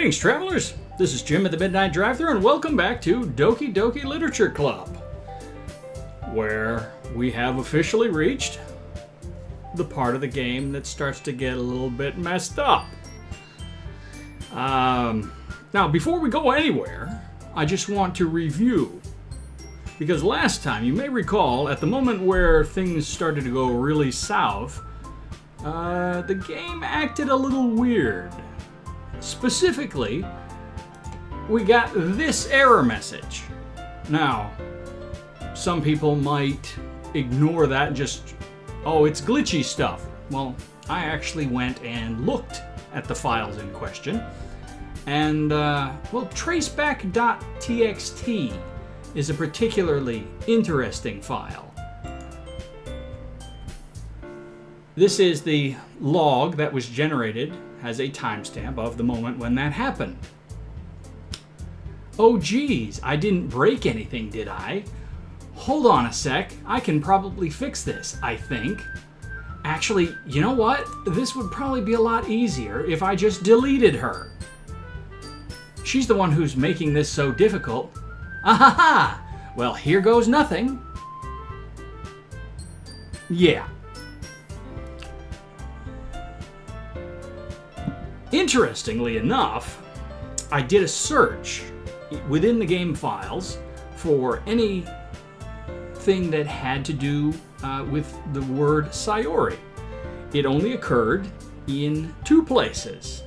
Greetings, travelers! This is Jim at the Mid-Nite Drive-Thru, and welcome back to Doki Doki Literature Club, where we have officially reached the part of the game that starts to get a little bit messed up. Now, before we go anywhere, I just want to review, because last time, you may recall, at the moment where things started to go really south, the game acted a little weird. Specifically, we got this error message. Now, some people might ignore that and just, oh, it's glitchy stuff. Well, I actually went and looked at the files in question, and, well, traceback.txt is a particularly interesting file. This is the log that was generated, has a timestamp of the moment when that happened. Oh geez, I didn't break anything, did I? Hold on a sec, I can probably fix this, I think. Actually, you know what? This would probably be a lot easier if I just deleted her. She's the one who's making this so difficult. Ahaha! Well, here goes nothing. Yeah. Interestingly enough, I did a search within the game files for anything that had to do with the word Sayori. It only occurred in two places.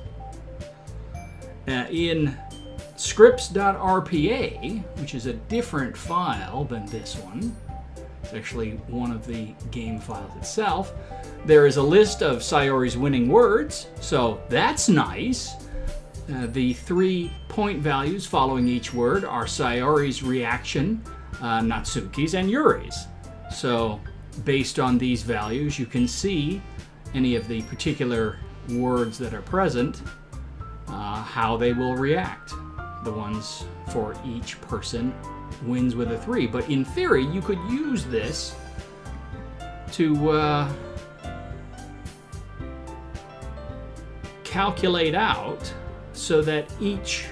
In scripts.rpa, which is a different file than this one. It's actually one of the game files itself. There is a list of Sayori's winning words, so that's nice. The 3 point values following each word are Sayori's reaction, Natsuki's, and Yuri's. So, based on these values, you can see any of the particular words that are present, how they will react. The ones for each person wins with a 3. But in theory, you could use this to calculate out so that each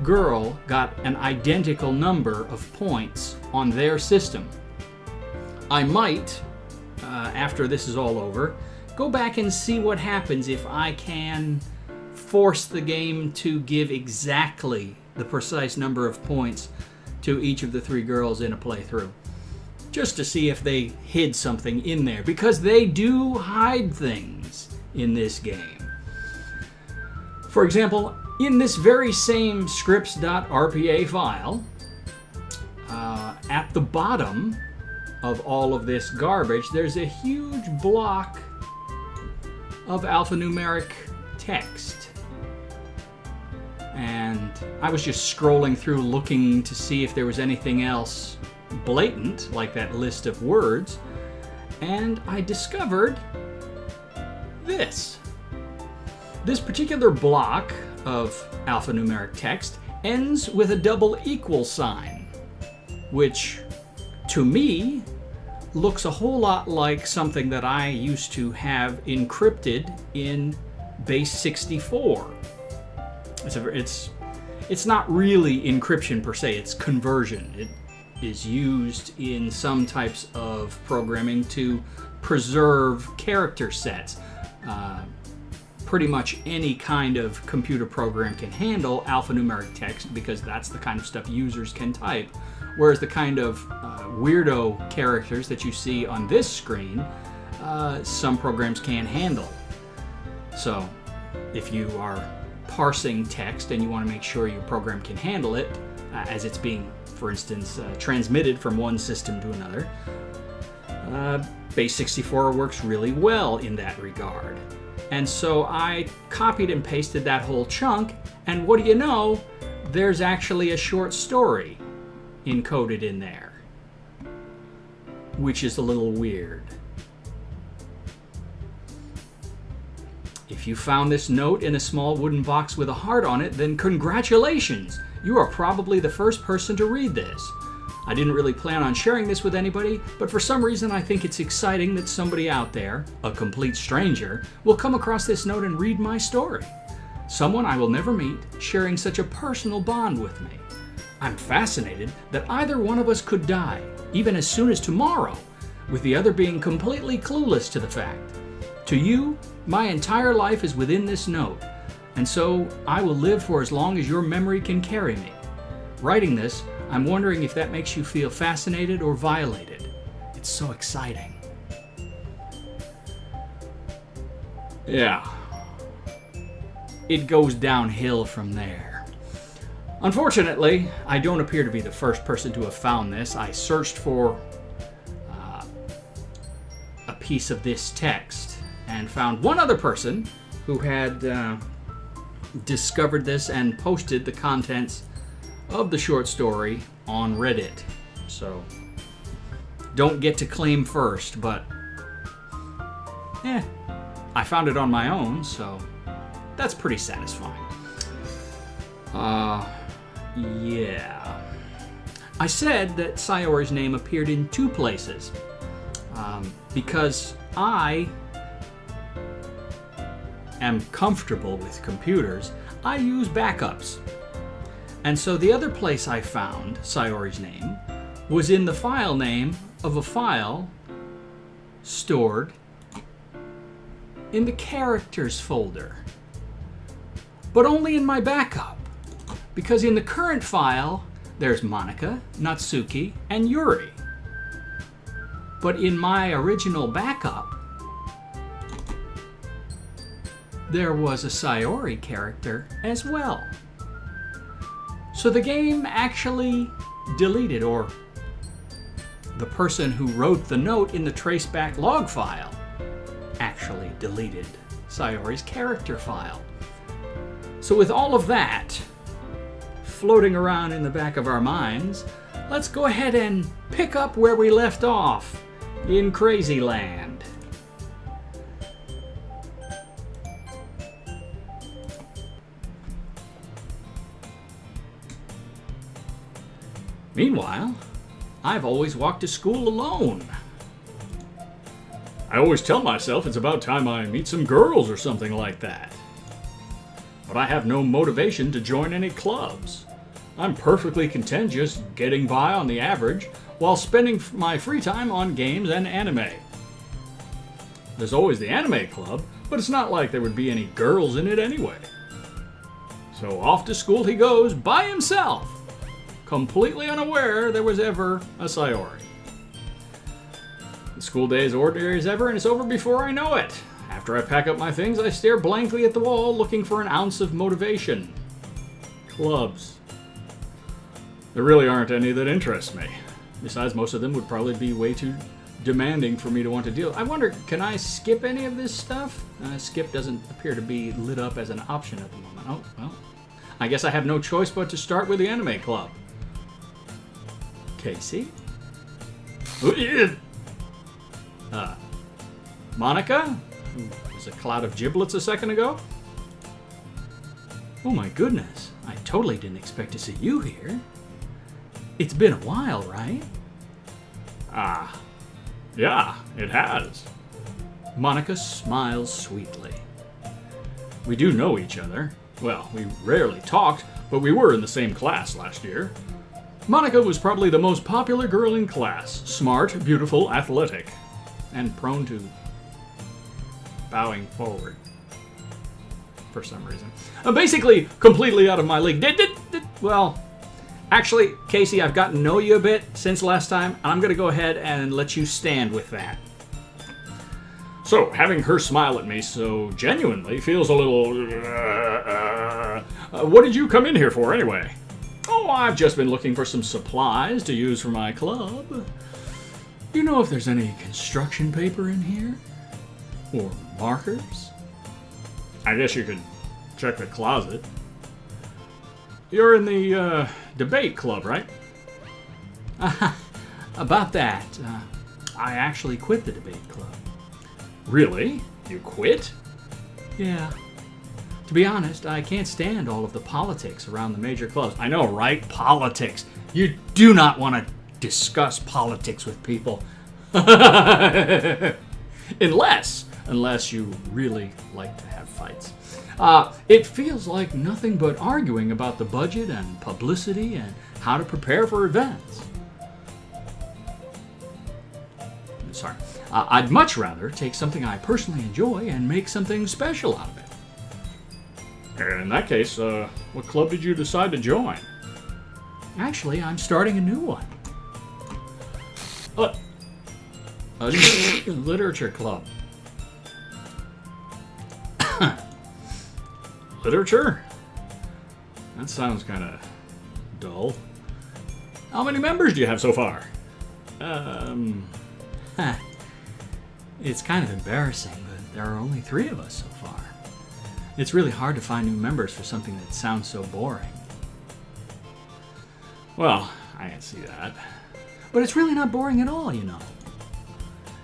girl got an identical number of points on their system. I might, after this is all over, go back and see what happens if I can force the game to give exactly the precise number of points to each of the 3 girls in a playthrough. Just to see if they hid something in there, because they do hide things in this game. For example, in this very same scripts.rpa file, at the bottom of all of this garbage, there's a huge block of alphanumeric text. And I was just scrolling through looking to see if there was anything else blatant, like that list of words, and I discovered this. This particular block of alphanumeric text ends with a double equal sign, which to me looks a whole lot like something that I used to have encrypted in base 64. It's not really encryption per se, it's conversion. It is used in some types of programming to preserve character sets. Pretty much any kind of computer program can handle alphanumeric text because that's the kind of stuff users can type. Whereas the kind of weirdo characters that you see on this screen, some programs can't handle. So if you are parsing text and you want to make sure your program can handle it as it's being, for instance, transmitted from one system to another, base 64 works really well in that regard. And so I copied and pasted that whole chunk, and what do you know, there's actually a short story encoded in there, which is a little weird. If you found this note in a small wooden box with a heart on it, then congratulations! You are probably the first person to read this. I didn't really plan on sharing this with anybody, but for some reason I think it's exciting that somebody out there, a complete stranger, will come across this note and read my story. Someone I will never meet, sharing such a personal bond with me. I'm fascinated that either one of us could die, even as soon as tomorrow, with the other being completely clueless to the fact. To you, my entire life is within this note, and so I will live for as long as your memory can carry me. Writing this, I'm wondering if that makes you feel fascinated or violated. It's so exciting. Yeah. It goes downhill from there. Unfortunately, I don't appear to be the first person to have found this. I searched for a piece of this text and found one other person who had discovered this and posted the contents of the short story on Reddit. So, don't get to claim first, but I found it on my own, so that's pretty satisfying. Yeah. I said that Sayori's name appeared in 2 places because I am comfortable with computers. I use backups. And so the other place I found Sayori's name was in the file name of a file stored in the characters folder. But only in my backup. Because in the current file, there's Monika, Natsuki, and Yuri. But in my original backup, there was a Sayori character as well. So the game actually deleted, or the person who wrote the note in the traceback log file actually deleted Sayori's character file. So with all of that floating around in the back of our minds, let's go ahead and pick up where we left off in Crazy Land. Meanwhile, I've always walked to school alone. I always tell myself it's about time I meet some girls or something like that. But I have no motivation to join any clubs. I'm perfectly content just getting by on the average while spending my free time on games and anime. There's always the anime club, but it's not like there would be any girls in it anyway. So off to school he goes by himself, completely unaware there was ever a Sayori. The school day is ordinary as ever, and it's over before I know it. After I pack up my things, I stare blankly at the wall, looking for an ounce of motivation. Clubs. There really aren't any that interest me. Besides, most of them would probably be way too demanding for me to want to deal. I wonder, can I skip any of this stuff? Skip doesn't appear to be lit up as an option at the moment. Oh, well. I guess I have no choice but to start with the anime club. Casey? Monika? Who was a cloud of giblets a second ago? Oh my goodness, I totally didn't expect to see you here. It's been a while, right? Yeah, it has. Monika smiles sweetly. We do know each other. Well, we rarely talked, but we were in the same class last year. Monika was probably the most popular girl in class. Smart, beautiful, athletic. And prone to bowing forward for some reason. Basically, completely out of my league. Well, actually, Casey, I've gotten to know you a bit since last time. I'm going to go ahead and let you stand with that. So, having her smile at me so genuinely feels a little... what did you come in here for, anyway? Oh, I've just been looking for some supplies to use for my club. You know if there's any construction paper in here? Or markers? I guess you could check the closet. You're in the debate club, right? About that, I actually quit the debate club. Really? You quit? Yeah. To be honest, I can't stand all of the politics around the major clubs. I know, right? Politics. You do not want to discuss politics with people. Unless you really like to have fights. It feels like nothing but arguing about the budget and publicity and how to prepare for events. Sorry. I'd much rather take something I personally enjoy and make something special out of it. In that case, what club did you decide to join? Actually, I'm starting a new one. A literature club. Literature? That sounds kind of dull. How many members do you have so far? It's kind of embarrassing, but there are only 3 of us so far. It's really hard to find new members for something that sounds so boring. Well, I can see that. But it's really not boring at all, you know.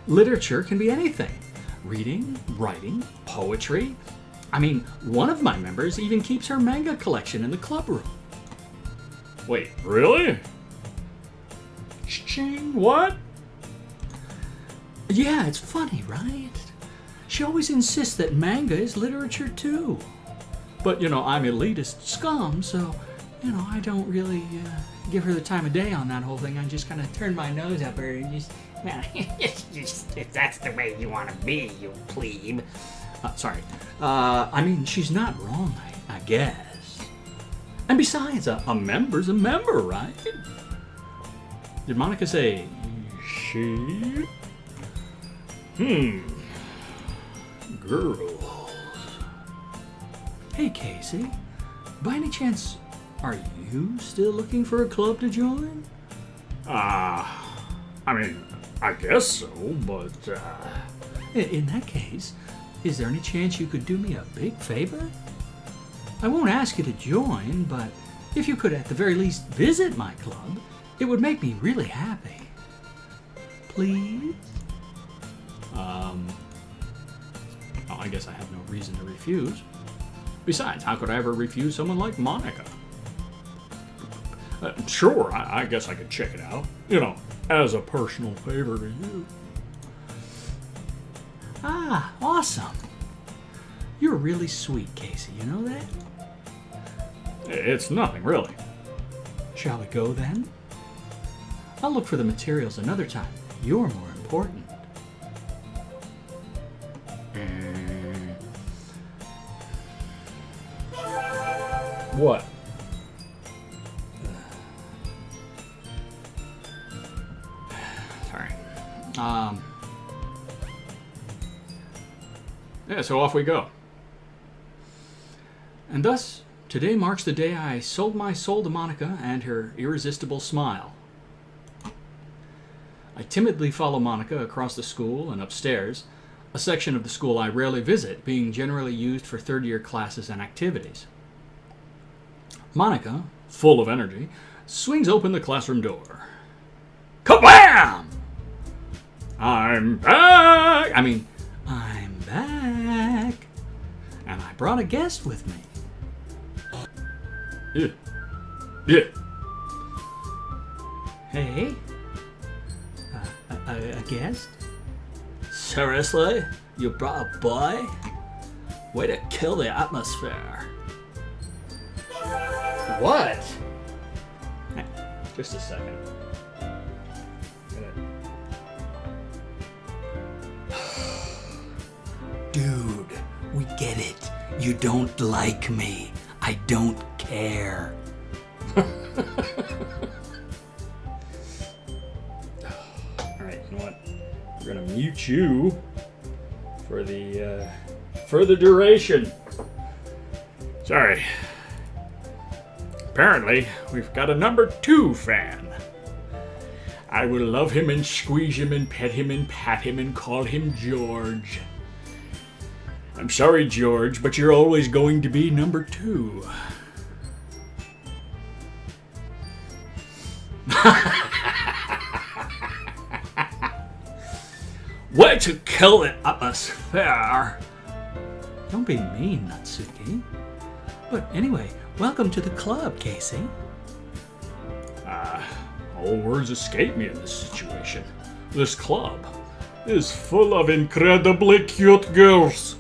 Literature can be anything. Reading, writing, poetry. I mean, one of my members even keeps her manga collection in the club room. Wait, really? Ching, what? Yeah, it's funny, right? She always insists that manga is literature too. But, I'm elitist scum, so, I don't really give her the time of day on that whole thing. I just kind of turn my nose up her and just, If that's the way you want to be, you plebe. sorry. She's not wrong, I guess. And besides, a member's a member, right? Did Monica say she? Girls. Hey, Casey. By any chance, are you still looking for a club to join? I guess so, but, In that case, is there any chance you could do me a big favor? I won't ask you to join, but if you could at the very least visit my club, it would make me really happy. Please? I guess I have no reason to refuse. Besides, how could I ever refuse someone like Monica? Sure, I guess I could check it out. As a personal favor to you. Ah, awesome. You're really sweet, Casey, you know that? It's nothing, really. Shall we go then? I'll look for the materials another time. You're more important. What? Sorry. Yeah, so off we go. And thus, today marks the day I sold my soul to Monica and her irresistible smile. I timidly follow Monica across the school and upstairs, a section of the school I rarely visit, being generally used for third-year classes and activities. Monica, full of energy, swings open the classroom door. Kablam! I'm back! I'm back. And I brought a guest with me. Yeah. Hey? A guest? Seriously? You brought a boy? Way to kill the atmosphere. What? Just a second. Dude, we get it. You don't like me. I don't care. Alright, you know what? We're gonna mute you for the further duration. Sorry. Apparently, we've got a number 2 fan. I will love him and squeeze him and pet him and pat him and call him George. I'm sorry, George, but you're always going to be number 2. Way to kill the atmosphere. Don't be mean, Natsuki. But anyway, welcome to the club, Casey. All words escape me in this situation. This club is full of incredibly cute girls.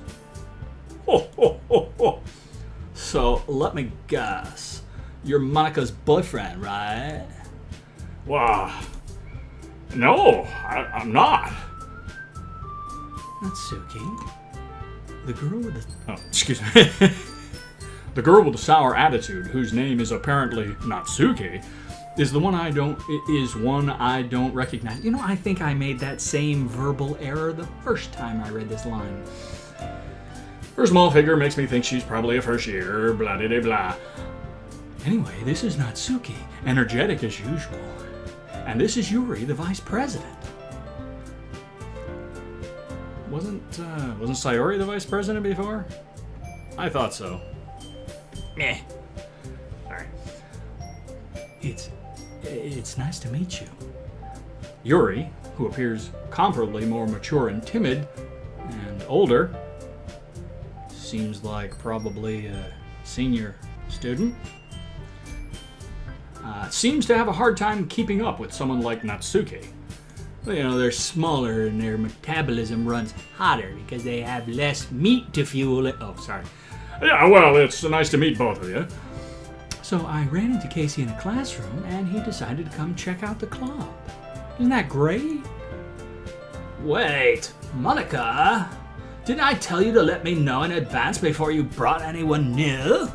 So, let me guess. You're Monica's boyfriend, right? Well, no, I'm not. Natsuki, the girl with the... Oh, excuse me. The girl with the sour attitude, whose name is apparently Natsuki, is one I don't recognize. You know, I think I made that same verbal error the first time I read this line. Her small figure makes me think she's probably a first year, blah de blah. Anyway, this is Natsuki, energetic as usual. And this is Yuri, the vice president. Wasn't Sayori the vice president before? I thought so. Meh. Sorry. It's nice to meet you. Yuri, who appears comparably more mature and timid, and older, seems like probably a senior student, seems to have a hard time keeping up with someone like Natsuki. You know, they're smaller and their metabolism runs hotter because they have less meat to fuel it. Oh, sorry. Yeah, well, it's nice to meet both of you. So I ran into Casey in a classroom and he decided to come check out the club. Isn't that great? Wait, Monica? Didn't I tell you to let me know in advance before you brought anyone new?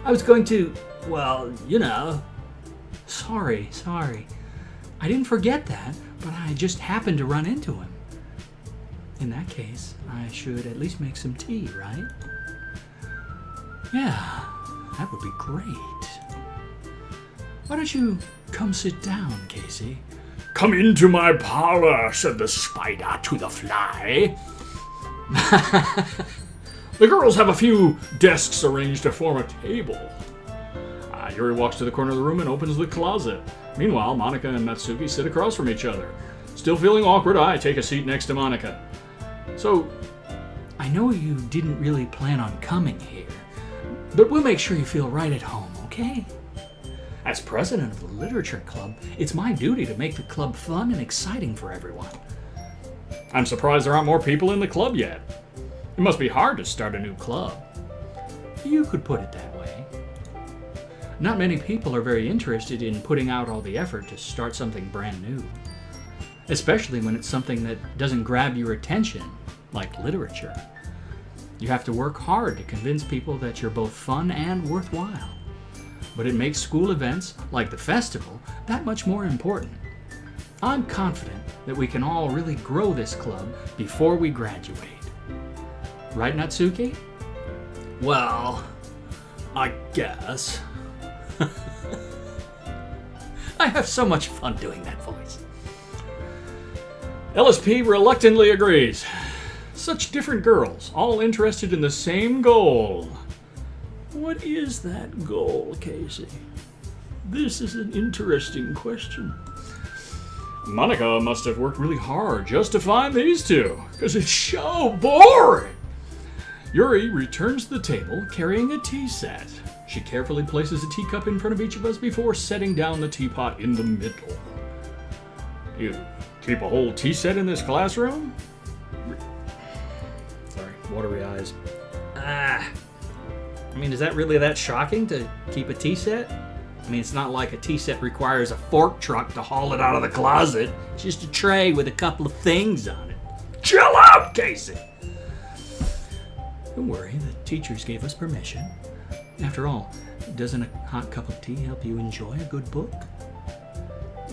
I was going to, well, you know. Sorry. I didn't forget that, but I just happened to run into him. In that case, I should at least make some tea, right? Yeah, that would be great. Why don't you come sit down, Casey? Come into my parlor, said the spider to the fly. The girls have a few desks arranged to form a table. Yuri walks to the corner of the room and opens the closet. Meanwhile, Monica and Natsuki sit across from each other. Still feeling awkward, I take a seat next to Monica. So, I know you didn't really plan on coming here, but we'll make sure you feel right at home, okay? As president of the Literature Club, it's my duty to make the club fun and exciting for everyone. I'm surprised there aren't more people in the club yet. It must be hard to start a new club. You could put it that way. Not many people are very interested in putting out all the effort to start something brand new, especially when it's something that doesn't grab your attention, like literature. You have to work hard to convince people that you're both fun and worthwhile. But it makes school events, like the festival, that much more important. I'm confident that we can all really grow this club before we graduate. Right, Natsuki? Well, I guess. I have so much fun doing that voice. LSP reluctantly agrees. Such different girls, all interested in the same goal. What is that goal, Casey? This is an interesting question. Monica must have worked really hard just to find these two, because it's so boring. Yuri returns to the table carrying a tea set. She carefully places a teacup in front of each of us before setting down the teapot in the middle. You keep a whole tea set in this classroom? Sorry, watery eyes. I mean, is that really that shocking to keep a tea set? I mean, it's not like a tea set requires a fork truck to haul it out of the closet. It's just a tray with a couple of things on it. Chill out, Casey! Don't worry, the teachers gave us permission. After all, doesn't a hot cup of tea help you enjoy a good book?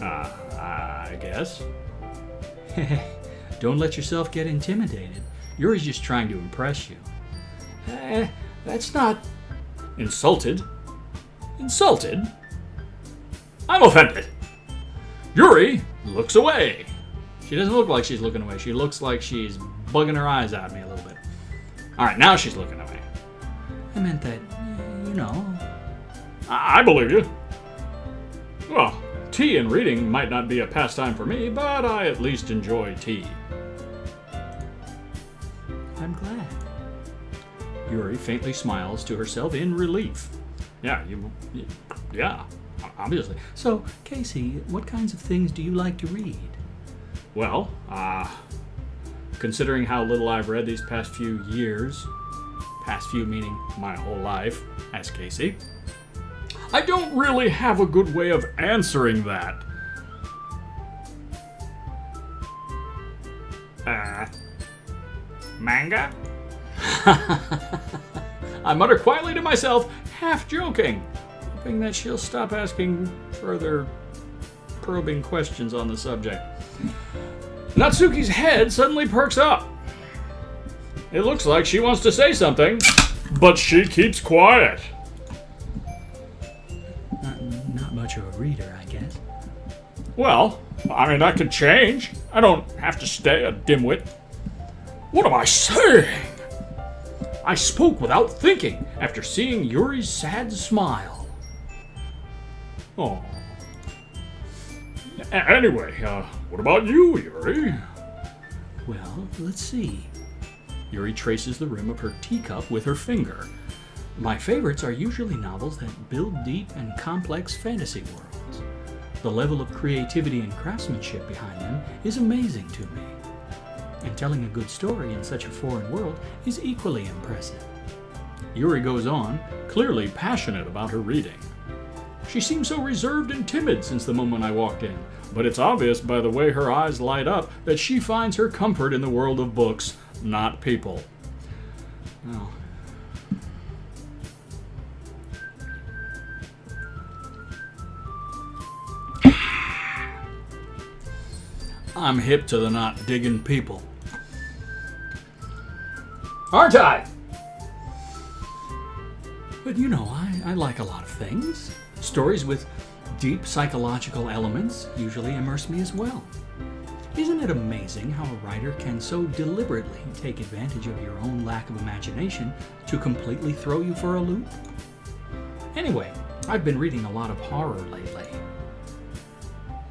I guess. Don't let yourself get intimidated. Yuri's just trying to impress you. That's not... Insulted? Insulted? I'm offended. Yuri looks away. She doesn't look like she's looking away. She looks like she's bugging her eyes at me a little bit. All right, now she's looking away. I meant that, you know. I believe you. Well, tea and reading might not be a pastime for me, but I at least enjoy tea. I'm glad. Yuri faintly smiles to herself in relief. Yeah, yeah, obviously. So, Casey, what kinds of things do you like to read? Well, considering how little I've read these past few years, Past few meaning my whole life, asked Casey. I don't really have a good way of answering that. Manga? I mutter quietly to myself, half joking, hoping that she'll stop asking further probing questions on the subject. Natsuki's head suddenly perks up. It looks like she wants to say something, but she keeps quiet. Not much of a reader, I guess. Well, I mean, that could change. I don't have to stay a dimwit. What am I saying? I spoke without thinking after seeing Yuri's sad smile. Oh. Anyway, what about you, Yuri? Well, let's see. Yuri traces the rim of her teacup with her finger. My favorites are usually novels that build deep and complex fantasy worlds. The level of creativity and craftsmanship behind them is amazing to me. And telling a good story in such a foreign world is equally impressive. Yuri goes on, clearly passionate about her reading. She seems so reserved and timid since the moment I walked in, but it's obvious by the way her eyes light up that she finds her comfort in the world of books, not people. Well, I'm hip to the not digging people. aren't I? But you know, I like a lot of things. Stories with deep psychological elements usually immerse me as well. Isn't it amazing how a writer can so deliberately take advantage of your own lack of imagination to completely throw you for a loop? Anyway, I've been reading a lot of horror lately.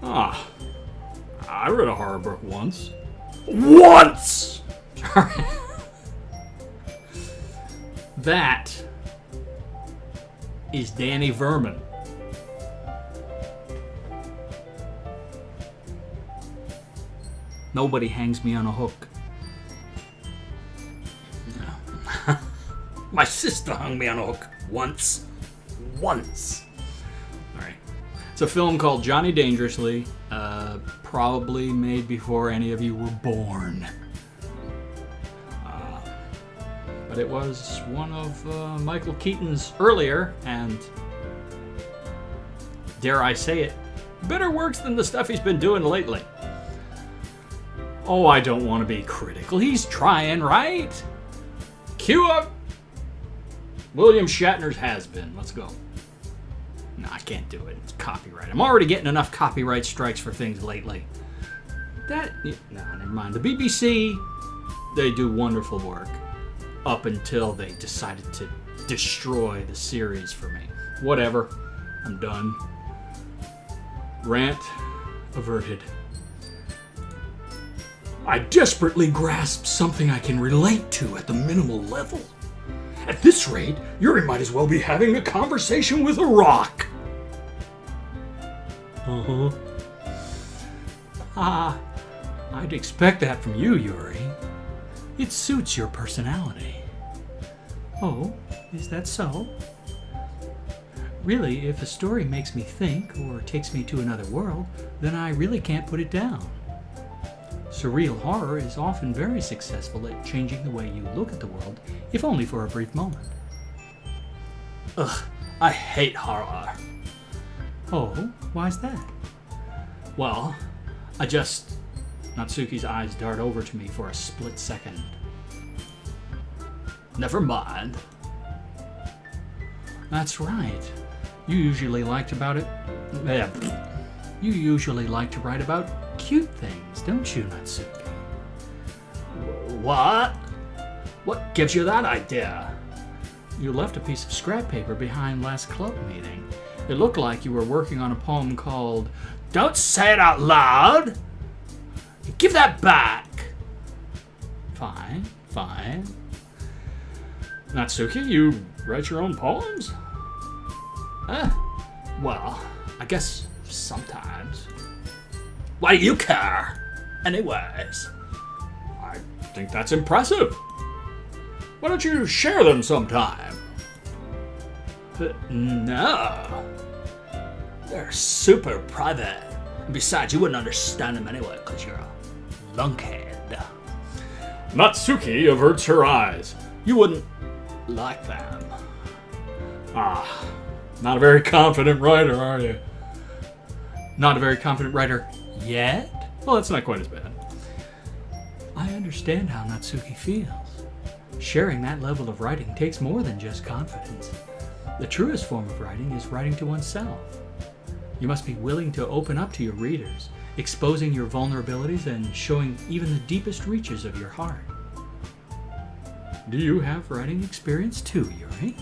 Ah, I read a horror book once. Once! That is Danny Verman. Nobody hangs me on a hook. My sister hung me on a hook once. Once. All right. It's a film called Johnny Dangerously, probably made before any of you were born. But it was one of Michael Keaton's earlier and, dare I say it, better works than the stuff he's been doing lately. Oh, I don't want to be critical. He's trying, right? Cue up William Shatner's Has Been. Let's go. No, I can't do it. It's copyright. I'm already getting enough copyright strikes for things lately. Never mind. The BBC, they do wonderful work up until they decided to destroy the series for me. Whatever. I'm done. Rant averted. I desperately grasp something I can relate to at the minimal level. At this rate, Yuri might as well be having a conversation with a rock. Uh-huh. I'd expect that from you, Yuri. It suits your personality. Oh, is that so? Really, if a story makes me think or takes me to another world, then I really can't put it down. Surreal horror is often very successful at changing the way you look at the world, if only for a brief moment. Ugh, I hate horror. Oh, why's that? Well, Natsuki's eyes dart over to me for a split second. never mind. That's right. You usually like to write about cute things, don't you, Natsuki? What? What gives you that idea? You left a piece of scrap paper behind last club meeting. It looked like you were working on a poem called... Don't say it out loud! Give that back! Fine. Natsuki, you write your own poems? Well, I guess sometimes. Why do you care? Anyways. I think that's impressive. Why don't you share them sometime? No. They're super private. Besides, you wouldn't understand them anyway, because you're a lunkhead. Natsuki averts her eyes. You wouldn't like them. Ah, not a very confident writer, are you? Not a very confident writer yet? Well, that's not quite as bad. I understand how Natsuki feels. Sharing that level of writing takes more than just confidence. The truest form of writing is writing to oneself. You must be willing to open up to your readers, exposing your vulnerabilities and showing even the deepest reaches of your heart. Do you have writing experience too, Yuri?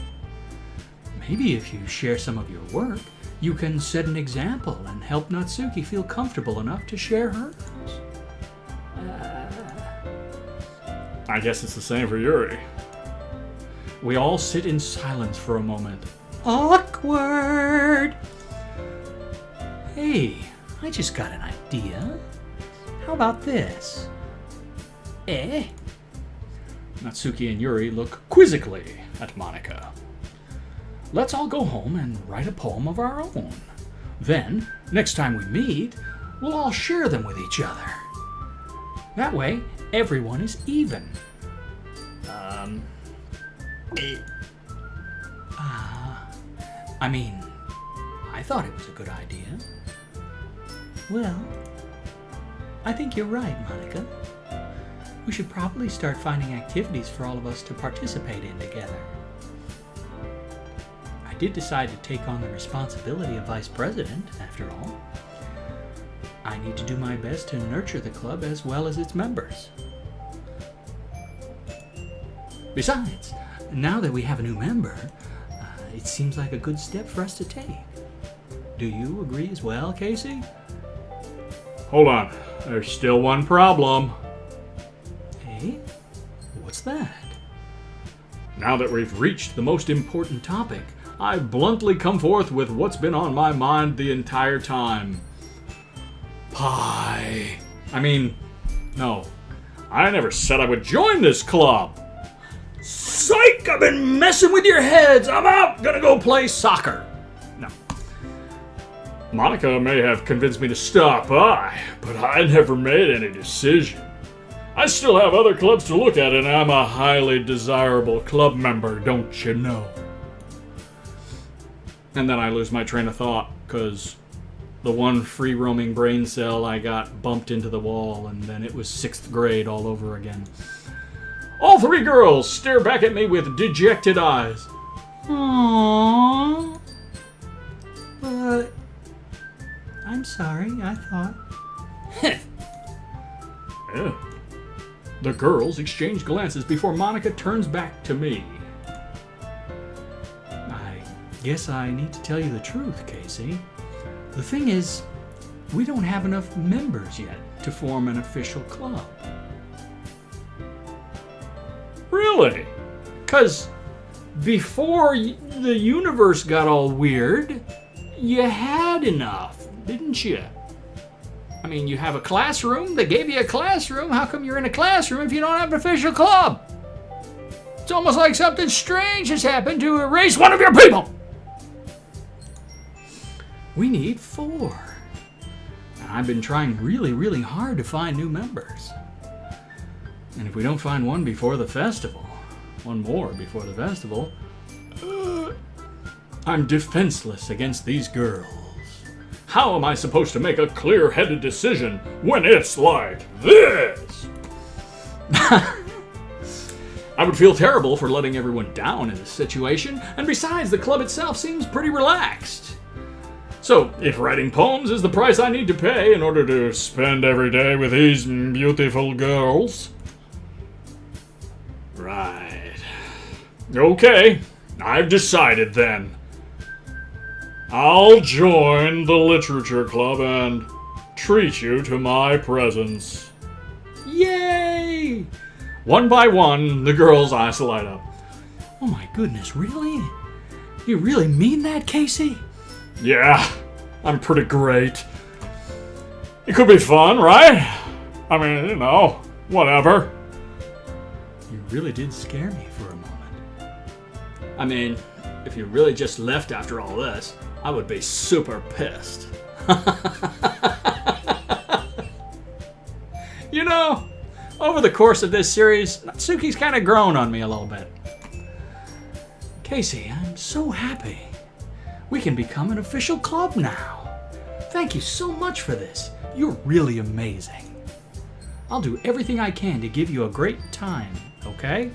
Maybe if you share some of your work, you can set an example and help Natsuki feel comfortable enough to share hers. I guess it's the same for Yuri. We all sit in silence for a moment. Awkward! Hey, I just got an idea. How about this? Natsuki and Yuri look quizzically at Monica. Let's all go home and write a poem of our own. Then, next time we meet, we'll all share them with each other. That way, everyone is even. I thought it was a good idea. Well, I think you're right, Monica. We should probably start finding activities for all of us to participate in together. I did decide to take on the responsibility of vice president, after all. I need to do my best to nurture the club as well as its members. Besides, now that we have a new member, it seems like a good step for us to take. Do you agree as well, Casey? Hold on. There's still one problem. Hey? What's that? Now that we've reached the most important topic, I've bluntly come forth with what's been on my mind the entire time. Pie. No. I never said I would join this club. Psych! I've been messing with your heads! I'm out! Gonna go play soccer! No. Monica may have convinced me to stop by, but I never made any decision. I still have other clubs to look at, and I'm a highly desirable club member, don't you know? And then I lose my train of thought, because the one free-roaming brain cell I got bumped into the wall, and then it was 6th grade all over again. All 3 girls stare back at me with dejected eyes. Aww. But I'm sorry, I thought. Yeah. The girls exchange glances before Monica turns back to me. I guess I need to tell you the truth, Casey. The thing is, we don't have enough members yet to form an official club. Really? 'Cause before the universe got all weird, you had enough, didn't you? You have a classroom. They gave you a classroom. How come you're in a classroom if you don't have an official club? It's almost like something strange has happened to erase one of your people. We need 4. And I've been trying really, really hard to find new members. And if we don't find one before the festival, one more before the festival, I'm defenseless against these girls. How am I supposed to make a clear-headed decision when it's like this? I would feel terrible for letting everyone down in this situation, and besides, the club itself seems pretty relaxed. So, if writing poems is the price I need to pay in order to spend every day with these beautiful girls... Right. Okay, I've decided then. I'll join the literature club and treat you to my presence. Yay! One by one, the girls' eyes light up. Oh my goodness, really? You really mean that, Casey? Yeah, I'm pretty great. It could be fun, right? Whatever. You really did scare me for a moment. I mean, if you really just left after all this, I would be super pissed. You know, over the course of this series, Natsuki's kind of grown on me a little bit. Casey, I'm so happy. We can become an official club now. Thank you so much for this. You're really amazing. I'll do everything I can to give you a great time, okay?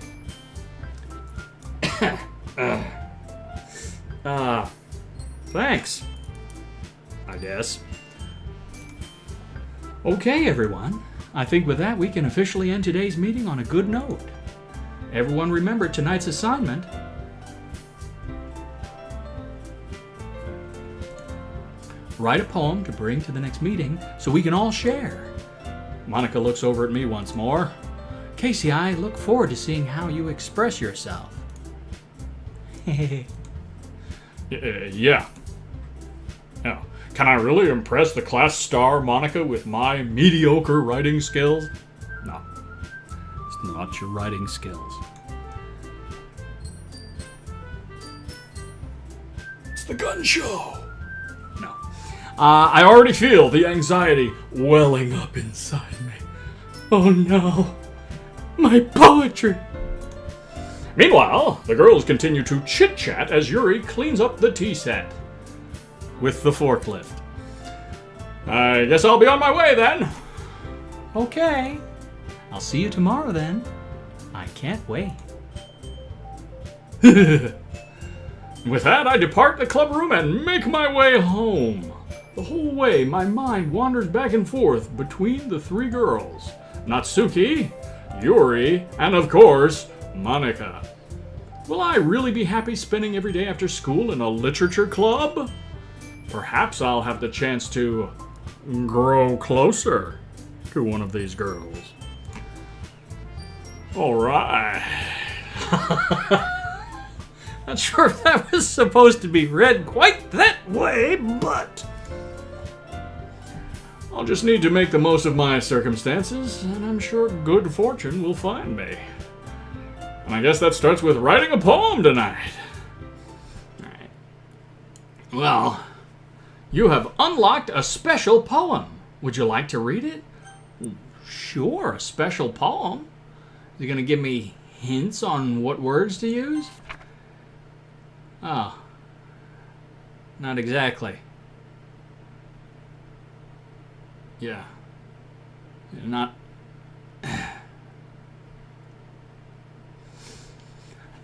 Thanks. I guess. Okay, everyone. I think with that, we can officially end today's meeting on a good note. Everyone remember tonight's assignment. Write a poem to bring to the next meeting so we can all share. Monica looks over at me once more. Casey, I look forward to seeing how you express yourself. Yeah. Now, can I really impress the class star Monica with my mediocre writing skills? No. It's not your writing skills. It's the gun show. No. I already feel the anxiety welling up inside me. Oh no. My poetry. Meanwhile, the girls continue to chit-chat as Yuri cleans up the tea set with the forklift. I guess I'll be on my way then. Okay. I'll see you tomorrow then. I can't wait. With that, I depart the club room and make my way home. The whole way, my mind wanders back and forth between the three girls. Natsuki, Yuri, and of course, Monica. Will I really be happy spending every day after school in a literature club? Perhaps I'll have the chance to grow closer to one of these girls. All right. Not sure if that was supposed to be read quite that way, but I'll just need to make the most of my circumstances, and I'm sure good fortune will find me. And I guess that starts with writing a poem tonight. All right. Well, you have unlocked a special poem. Would you like to read it? Sure, a special poem. You're going to give me hints on what words to use? Oh. Not exactly. Yeah. Not...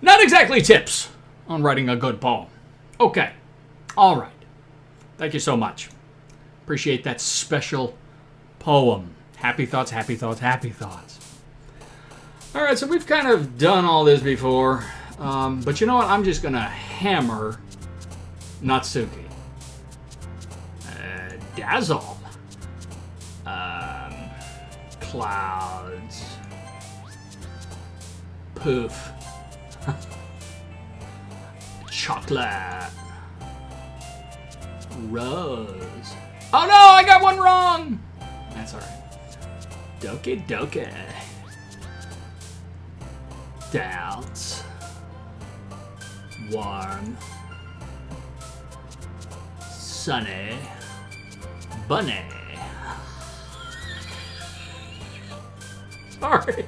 Not exactly tips on writing a good poem. Okay. All right. Thank you so much. Appreciate that special poem. Happy thoughts, happy thoughts, happy thoughts. All right, so we've kind of done all this before. But you know what? I'm just going to hammer Natsuki. Dazzle. Clouds. Poof. Chocolate. Rose. Oh no, I got one wrong! That's alright. Doki Doki. Doubts. Warm. Sunny. Bunny. Sorry.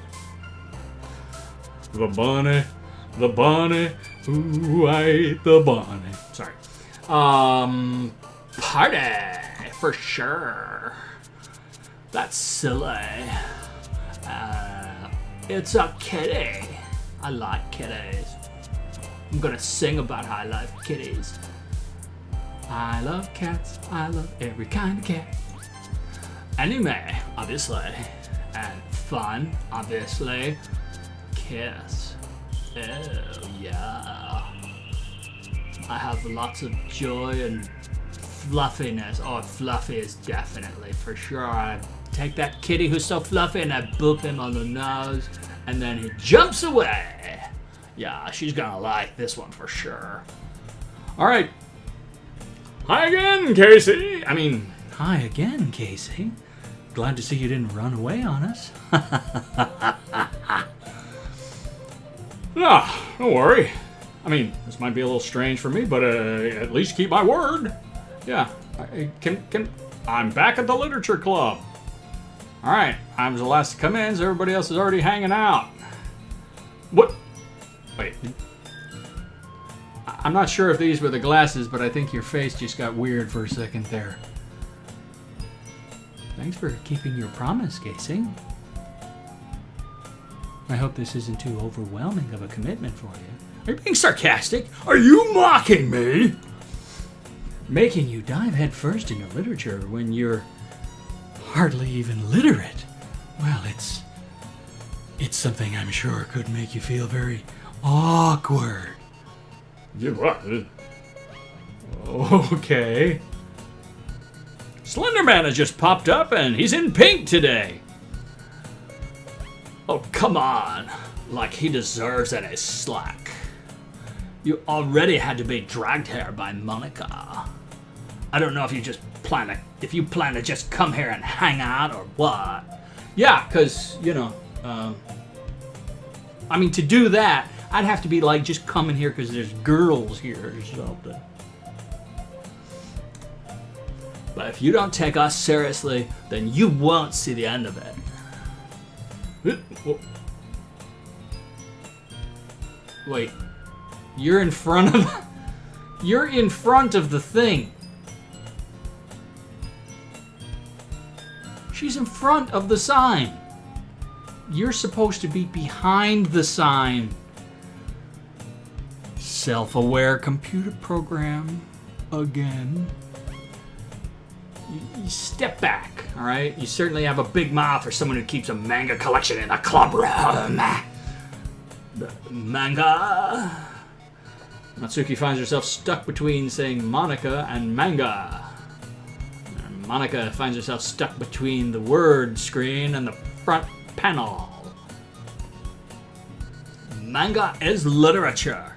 The bunny, ooh, I ate the bunny. Sorry. Party, for sure. That's silly. It's a kitty. I like kitties. I'm gonna sing about how I love kitties. I love cats. I love every kind of cat. Anime, obviously. And fun, obviously. Kiss. Oh, yeah. I have lots of joy and fluffiness. Oh, fluffy is definitely, for sure. I take that kitty who's so fluffy and I boop him on the nose, and then he jumps away. Yeah, she's gonna like this one for sure. All right. Hi again, Casey. Hi again, Casey. Glad to see you didn't run away on us. Ah, don't worry. I mean, this might be a little strange for me, but at least keep my word. Yeah, I'm back at the literature club. All right, I was the last to come in, so everybody else is already hanging out. What? Wait. I'm not sure if these were the glasses, but I think your face just got weird for a second there. Thanks for keeping your promise, Casey. I hope this isn't too overwhelming of a commitment for you. Are you being sarcastic? Are you mocking me? Making you dive headfirst into literature when you're hardly even literate. Well, it's something I'm sure could make you feel very awkward. Yeah, what? Okay. Slenderman has just popped up and he's in pink today. Oh, come on. Like he deserves any slack. You already had to be dragged here by Monica. I don't know if you plan to just come here and hang out or what. Yeah, because, I mean, to do that, I'd have to be like just coming here because there's girls here or something. But if you don't take us seriously, then you won't see the end of it. Wait, you're in front of the thing. She's in front of the sign. You're supposed to be behind the sign. Self-aware computer program again. You step back, all right? You certainly have a big mouth for someone who keeps a manga collection in a club room. Manga. Natsuki finds herself stuck between saying Monica and manga. And Monica finds herself stuck between the word screen and the front panel. Manga is literature.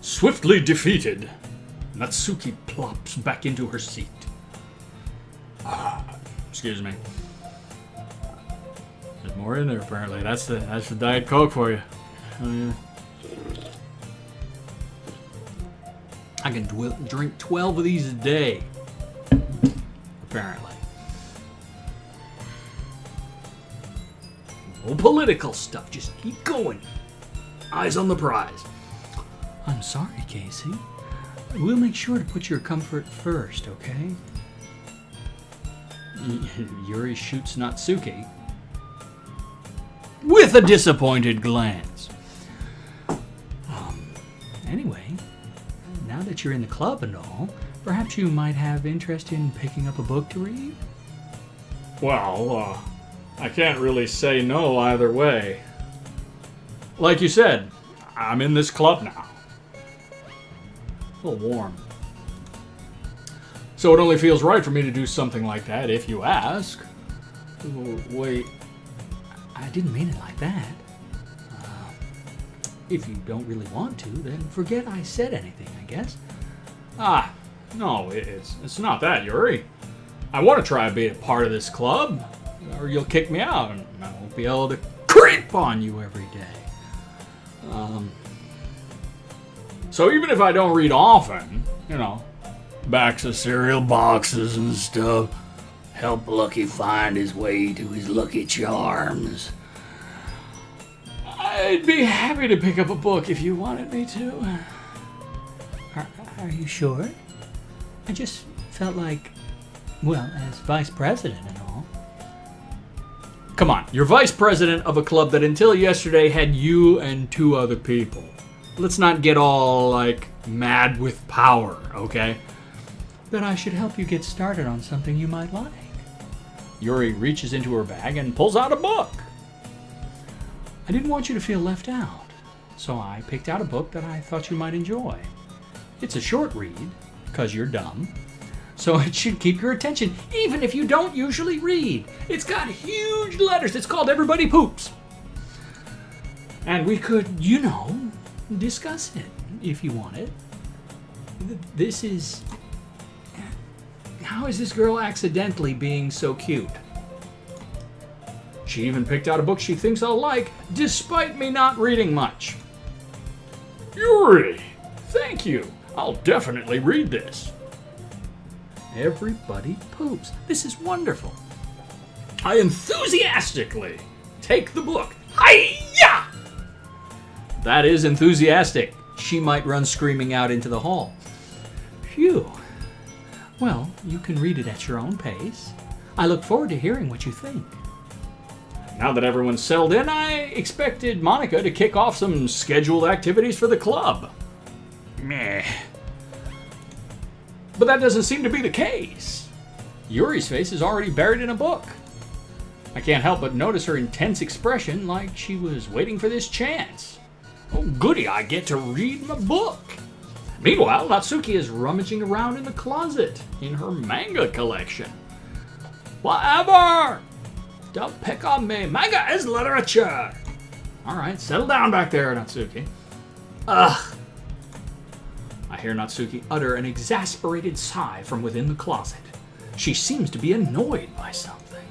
Swiftly defeated, Natsuki plops back into her seat. Excuse me. There's more in there apparently. That's the Diet Coke for you. Oh yeah. I can drink 12 of these a day. Apparently. No political stuff. Just keep going. Eyes on the prize. I'm sorry, Casey. We'll make sure to put your comfort first, okay? Yuri shoots Natsuki with a disappointed glance. Anyway, now that you're in the club and all, perhaps you might have interest in picking up a book to read? Well, I can't really say no either way. Like you said, I'm in this club now. A little warm. So it only feels right for me to do something like that if you ask. Wait, I didn't mean it like that. If you don't really want to, then forget I said anything, I guess. No, it's not that, Yuri. I want to try to be a part of this club, or you'll kick me out, and I won't be able to creep on you every day. So even if I don't read often, backs of cereal boxes and stuff, Help Lucky find his way to his Lucky Charms. I'd be happy to pick up a book if you wanted me to. Are you sure? I just felt like, well, as vice president and all. Come on, you're vice president of a club that until yesterday had you and 2 other people. Let's not get all, mad with power, okay? Then I should help you get started on something you might like. Yuri reaches into her bag and pulls out a book. I didn't want you to feel left out, so I picked out a book that I thought you might enjoy. It's a short read, because you're dumb, so it should keep your attention, even if you don't usually read. It's got huge letters. It's called Everybody Poops. And we could, discuss it, if you want it. This is... How is this girl accidentally being so cute? She even picked out a book she thinks I'll like, despite me not reading much. Yuri! Thank you. I'll definitely read this. Everybody poops. This is wonderful. I enthusiastically take the book. Hi-ya! That is enthusiastic. She might run screaming out into the hall. Phew. Well, you can read it at your own pace. I look forward to hearing what you think. Now that everyone's settled in, I expected Monica to kick off some scheduled activities for the club. Meh. But that doesn't seem to be the case. Yuri's face is already buried in a book. I can't help but notice her intense expression, like she was waiting for this chance. Oh, goody, I get to read my book. Meanwhile, Natsuki is rummaging around in the closet in her manga collection. Whatever! Don't pick on me. Manga is literature. All right, settle down back there, Natsuki. Ugh. I hear Natsuki utter an exasperated sigh from within the closet. She seems to be annoyed by something.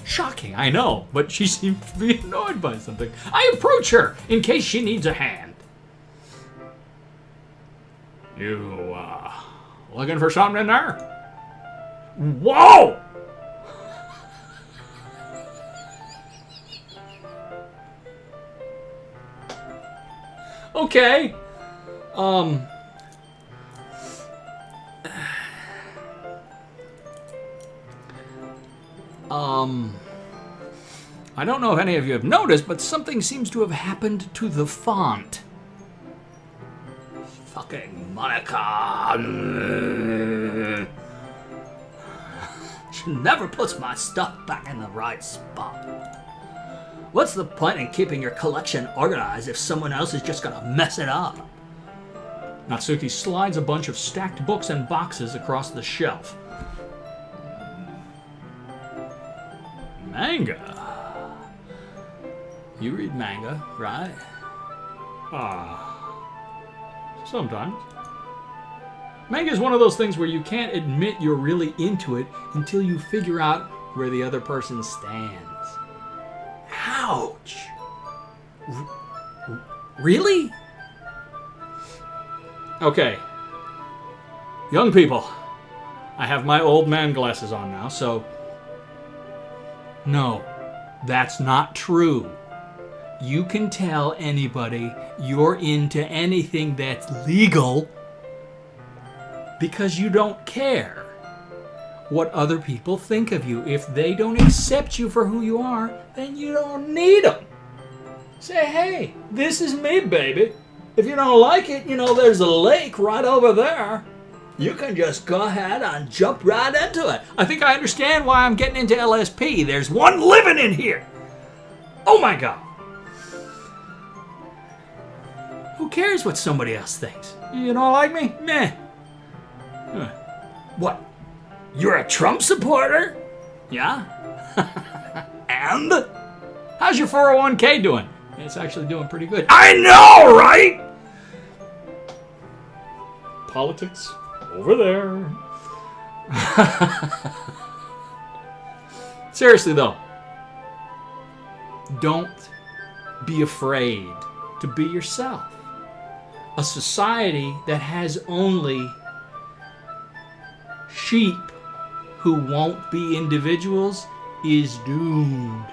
Shocking, I know, but she seems to be annoyed by something. I approach her in case she needs a hand. You, looking for something in there? Whoa! Okay. I don't know if any of you have noticed, but something seems to have happened to the font. Fucking Monica. She never puts my stuff back in the right spot. What's the point in keeping your collection organized if someone else is just gonna mess it up? Natsuki slides a bunch of stacked books and boxes across the shelf. Manga? You read manga, right? Sometimes. Manga is one of those things where you can't admit you're really into it until you figure out where the other person stands. Ouch! Really? Okay. Young people, I have my old man glasses on now, so... No, that's not true. You can tell anybody you're into anything that's legal because you don't care what other people think of you. If they don't accept you for who you are, then you don't need them. Say, hey, this is me, baby. If you don't like it, there's a lake right over there. You can just go ahead and jump right into it. I think I understand why I'm getting into LSP. There's one living in here. Oh my God. Who cares what somebody else thinks? You don't like me? Meh. What? You're a Trump supporter? Yeah? And? How's your 401k doing? It's actually doing pretty good. I know, right? Politics over there. Seriously, though. Don't be afraid to be yourself. A society that has only sheep who won't be individuals is doomed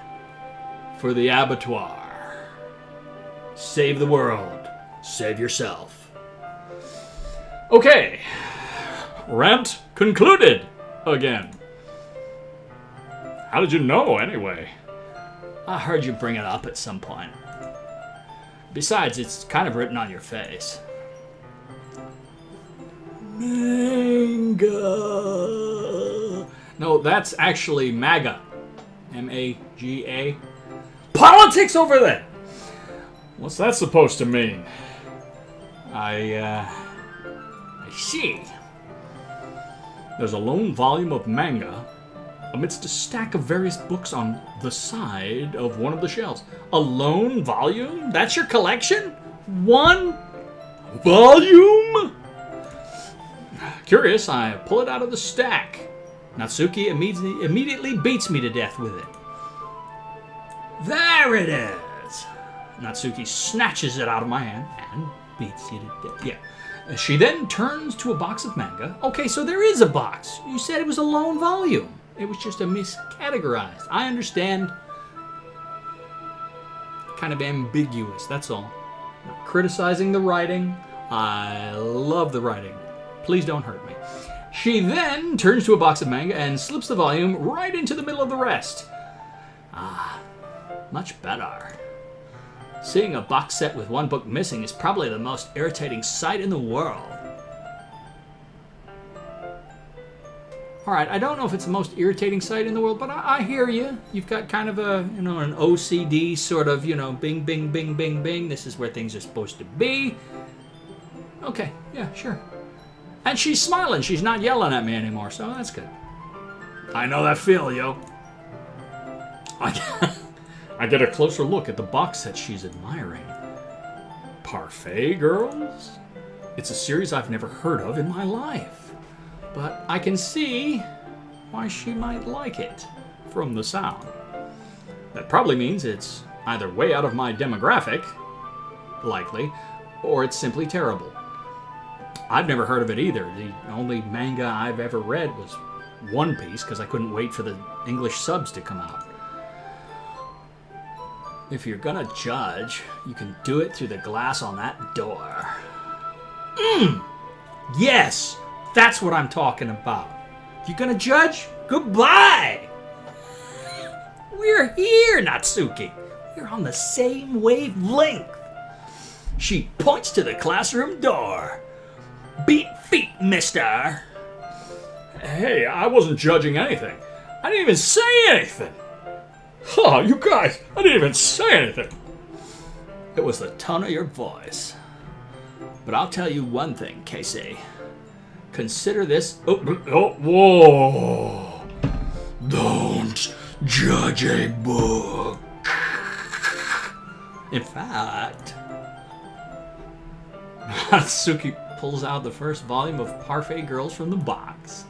for the abattoir. Save the world. Save yourself. Okay. Rant concluded again. How did you know, anyway? I heard you bring it up at some point. Besides, it's kind of written on your face. Manga. No, that's actually MAGA. M-A-G-A. Politics over there! What's that supposed to mean? I see. There's a lone volume of manga amidst a stack of various books on the side of one of the shelves. A lone volume? That's your collection? One volume? Curious, I pull it out of the stack. Natsuki immediately beats me to death with it. There it is. Natsuki snatches it out of my hand and beats you to death. Yeah. She then turns to a box of manga. Okay, so there is a box. You said it was a lone volume. It was just a miscategorized. I understand. Kind of ambiguous, that's all. Not criticizing the writing. I love the writing. Please don't hurt me. She then turns to a box of manga and slips the volume right into the middle of the rest. Much better. Seeing a box set with one book missing is probably the most irritating sight in the world. Alright, I don't know if it's the most irritating sight in the world, but I hear you. You've got kind of a, an OCD sort of, bing, bing, bing, bing, bing. This is where things are supposed to be. Okay, yeah, sure. And she's smiling. She's not yelling at me anymore, so that's good. I know that feel, yo. I get a closer look at the box set she's admiring. Parfait Girls? It's a series I've never heard of in my life. But I can see why she might like it from the sound. That probably means it's either way out of my demographic, likely, or it's simply terrible. I've never heard of it either. The only manga I've ever read was One Piece because I couldn't wait for the English subs to come out. If you're gonna judge, you can do it through the glass on that door. Yes! That's what I'm talking about. If you're gonna judge, goodbye! We're here, Natsuki. We're on the same wavelength. She points to the classroom door. Beat feet, mister. Hey, I wasn't judging anything. I didn't even say anything. Huh, you guys, I didn't even say anything. It was the tone of your voice. But I'll tell you one thing, Casey. Consider this... Whoa. Don't judge a book. In fact... Natsuki pulls out the first volume of Parfait Girls from the box.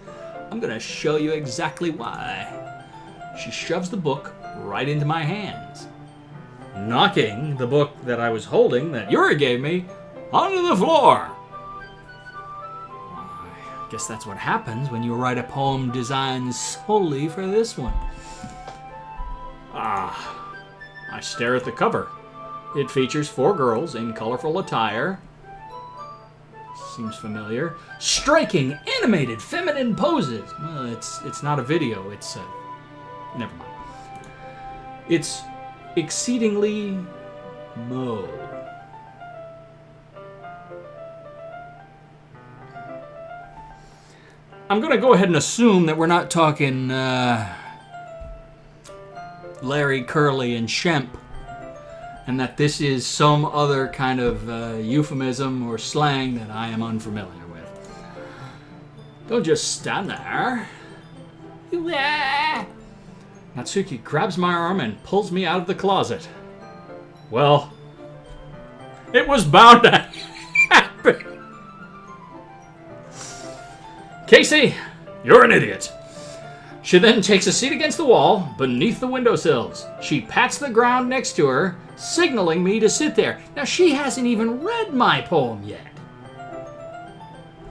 I'm gonna show you exactly why. She shoves the book right into my hands, knocking the book that I was holding that Yuri gave me onto the floor. I guess that's what happens when you write a poem designed solely for this one. I stare at the cover. It features 4 girls in colorful attire. Seems familiar. Striking, animated, feminine poses. Well, it's not a video. It's never mind. It's exceedingly low. I'm going to go ahead and assume that we're not talking Larry, Curly, and Shemp, and that this is some other kind of euphemism or slang that I am unfamiliar with. Don't just stand there. Natsuki grabs my arm and pulls me out of the closet. Well, it was bound to happen. Casey, you're an idiot. She then takes a seat against the wall beneath the windowsills. She pats the ground next to her, signaling me to sit there. Now, she hasn't even read my poem yet.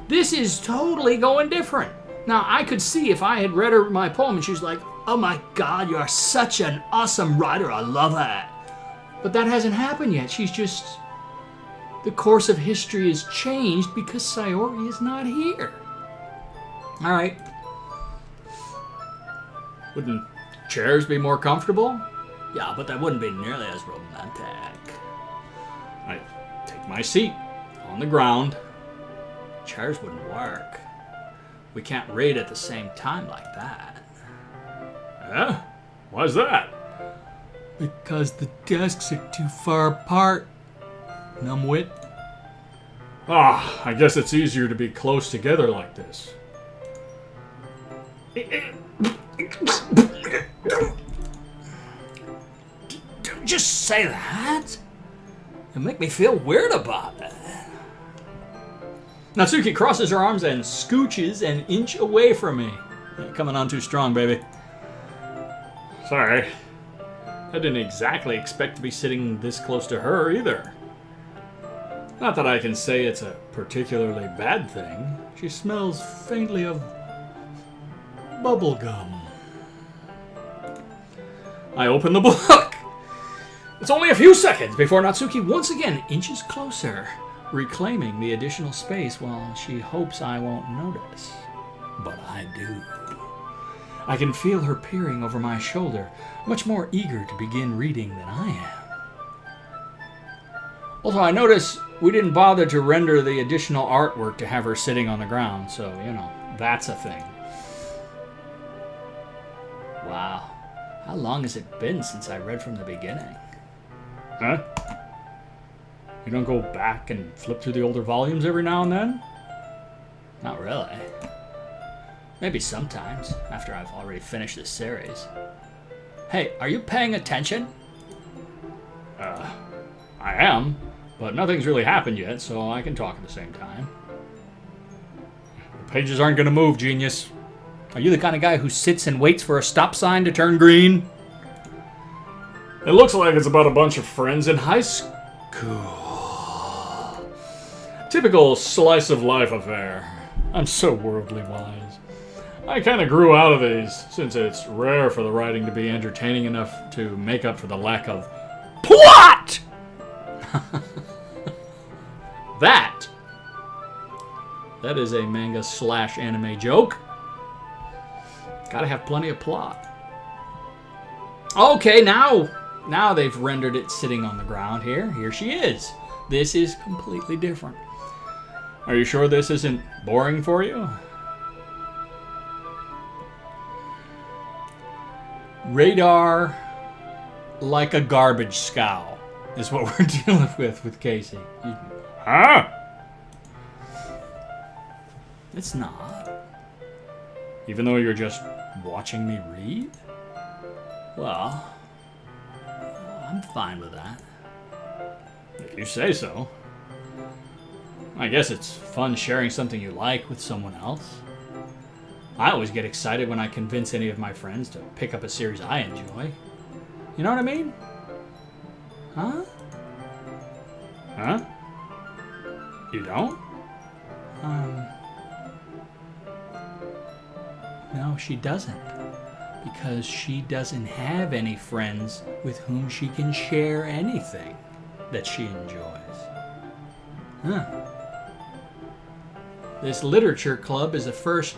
This is totally going different. Now, I could see if I had read her my poem and she's like, oh my God, you're such an awesome writer. I love that. But that hasn't happened yet. She's just... The course of history has changed because Sayori is not here. All right. Wouldn't chairs be more comfortable? Yeah, but that wouldn't be nearly as romantic. I take my seat on the ground. Chairs wouldn't work. We can't read at the same time like that. Yeah? Why's that? Because the desks are too far apart, numbwit. I guess it's easier to be close together like this. Don't just say that. It'll make me feel weird about it. Natsuki crosses her arms and scooches an inch away from me. You're coming on too strong, baby. Sorry. I didn't exactly expect to be sitting this close to her either. Not that I can say it's a particularly bad thing. She smells faintly of bubblegum. I open the book. It's only a few seconds before Natsuki once again inches closer, reclaiming the additional space while she hopes I won't notice. But I do. I can feel her peering over my shoulder, much more eager to begin reading than I am. Also, I notice we didn't bother to render the additional artwork to have her sitting on the ground, so, you know, that's a thing. Wow. How long has it been since I read from the beginning? Huh? You don't go back and flip through the older volumes every now and then? Not really. Maybe sometimes, after I've already finished this series. Hey, are you paying attention? I am, but nothing's really happened yet, so I can talk at the same time. The pages aren't gonna move, genius. Are you the kind of guy who sits and waits for a stop sign to turn green? It looks like it's about a bunch of friends in high school. Typical slice of life affair. I'm so worldly wise. I kind of grew out of these, since it's rare for the writing to be entertaining enough to make up for the lack of plot! That is a manga / anime joke. Gotta have plenty of plot. Okay, now they've rendered it sitting on the ground here. Here she is. This is completely different. Are you sure this isn't boring for you? Radar like a garbage scow is what we're dealing with Casey. Huh? It's not. Even though you're just watching me read? Well, I'm fine with that. If you say so. I guess it's fun sharing something you like with someone else. I always get excited when I convince any of my friends to pick up a series I enjoy. You know what I mean? Huh? Huh? You don't? No, she doesn't. Because she doesn't have any friends with whom she can share anything that she enjoys. Huh. This literature club is the first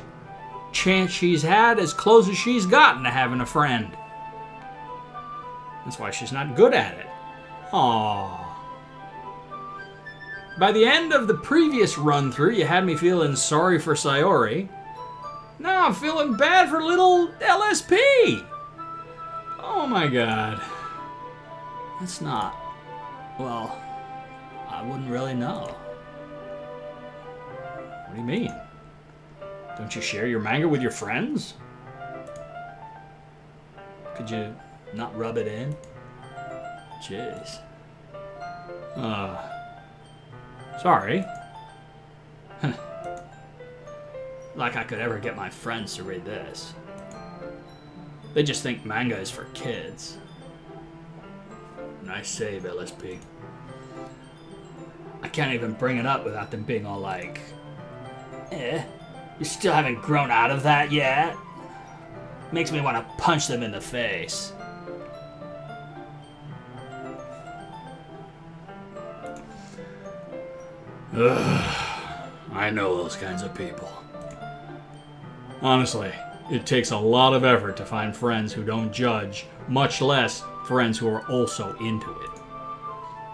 chance she's had as close as she's gotten to having a friend. That's why she's not good at it. Aww. By the end of the previous run-through, you had me feeling sorry for Sayori. Now I'm feeling bad for little LSP. Oh my god. That's not... Well, I wouldn't really know. What do you mean? Don't you share your manga with your friends? Could you not rub it in? Jeez. Sorry. Like I could ever get my friends to read this. They just think manga is for kids. Nice save, LSP. I can't even bring it up without them being all like, you still haven't grown out of that yet? Makes me want to punch them in the face. I know those kinds of people. Honestly, it takes a lot of effort to find friends who don't judge, much less friends who are also into it.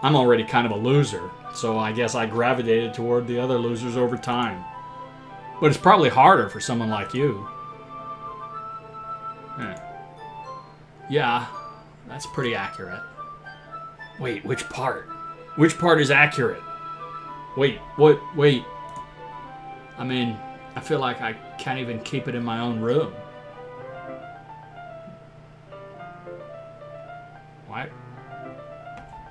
I'm already kind of a loser, so I guess I gravitated toward the other losers over time. But it's probably harder for someone like you. Yeah, that's pretty accurate. Wait, which part? Which part is accurate? Wait, what? Wait. I mean, I feel like I can't even keep it in my own room. What?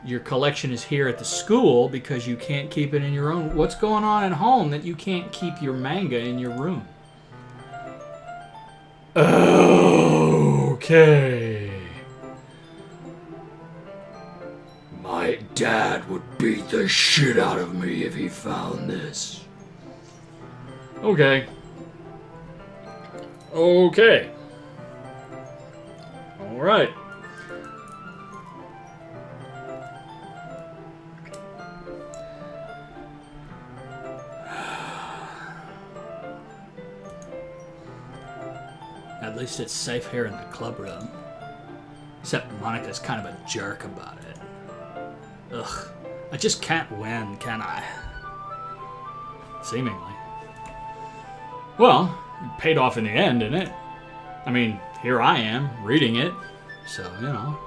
Your collection is here at the school because you can't keep it in your own... What's going on at home that you can't keep your manga in your room? Okay. My dad would beat the shit out of me if he found this. Okay. Okay. Alright. At least it's safe here in the club room. Except Monica's kind of a jerk about it. Ugh. I just can't win, can I? Seemingly. Well, it paid off in the end, didn't it? I mean, here I am, reading it. So, you know.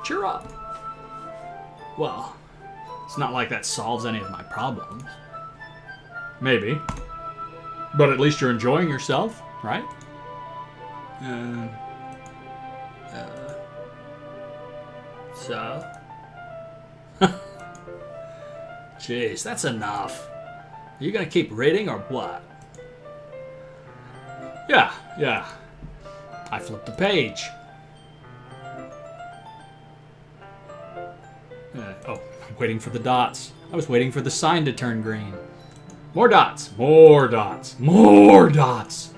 Cheer up. Well, It's not like that solves any of my problems. Maybe. But at least you're enjoying yourself, right? so? Jeez, that's enough. Are you gonna keep reading or what? Yeah. I flipped the page. I'm waiting for the dots. I was waiting for the sign to turn green. More dots. More dots. More dots.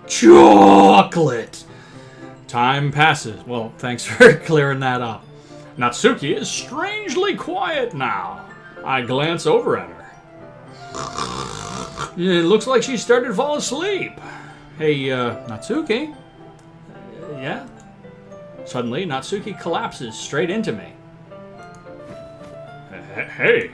Chocolate. Time passes. Well, thanks for clearing that up. Natsuki is strangely quiet now. I glance over at her. It looks like she started to fall asleep. Hey, Natsuki? Yeah? Suddenly, Natsuki collapses straight into me. Hey.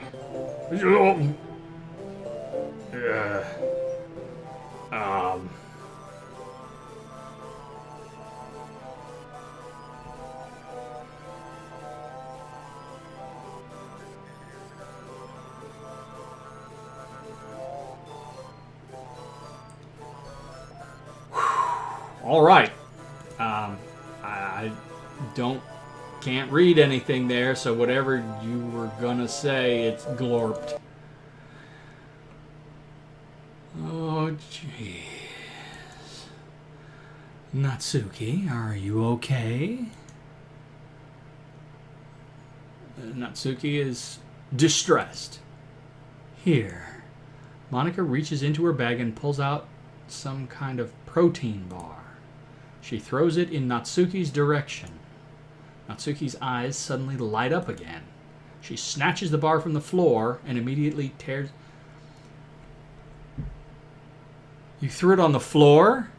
All right. I can't read anything there, so whatever you were gonna say, it's glorped. Oh, jeez. Natsuki, are you okay? Natsuki is distressed. Here. Monica reaches into her bag and pulls out some kind of protein bar. She throws it in Natsuki's direction. Natsuki's eyes suddenly light up again. She snatches the bar from the floor and immediately tears... You threw it on the floor?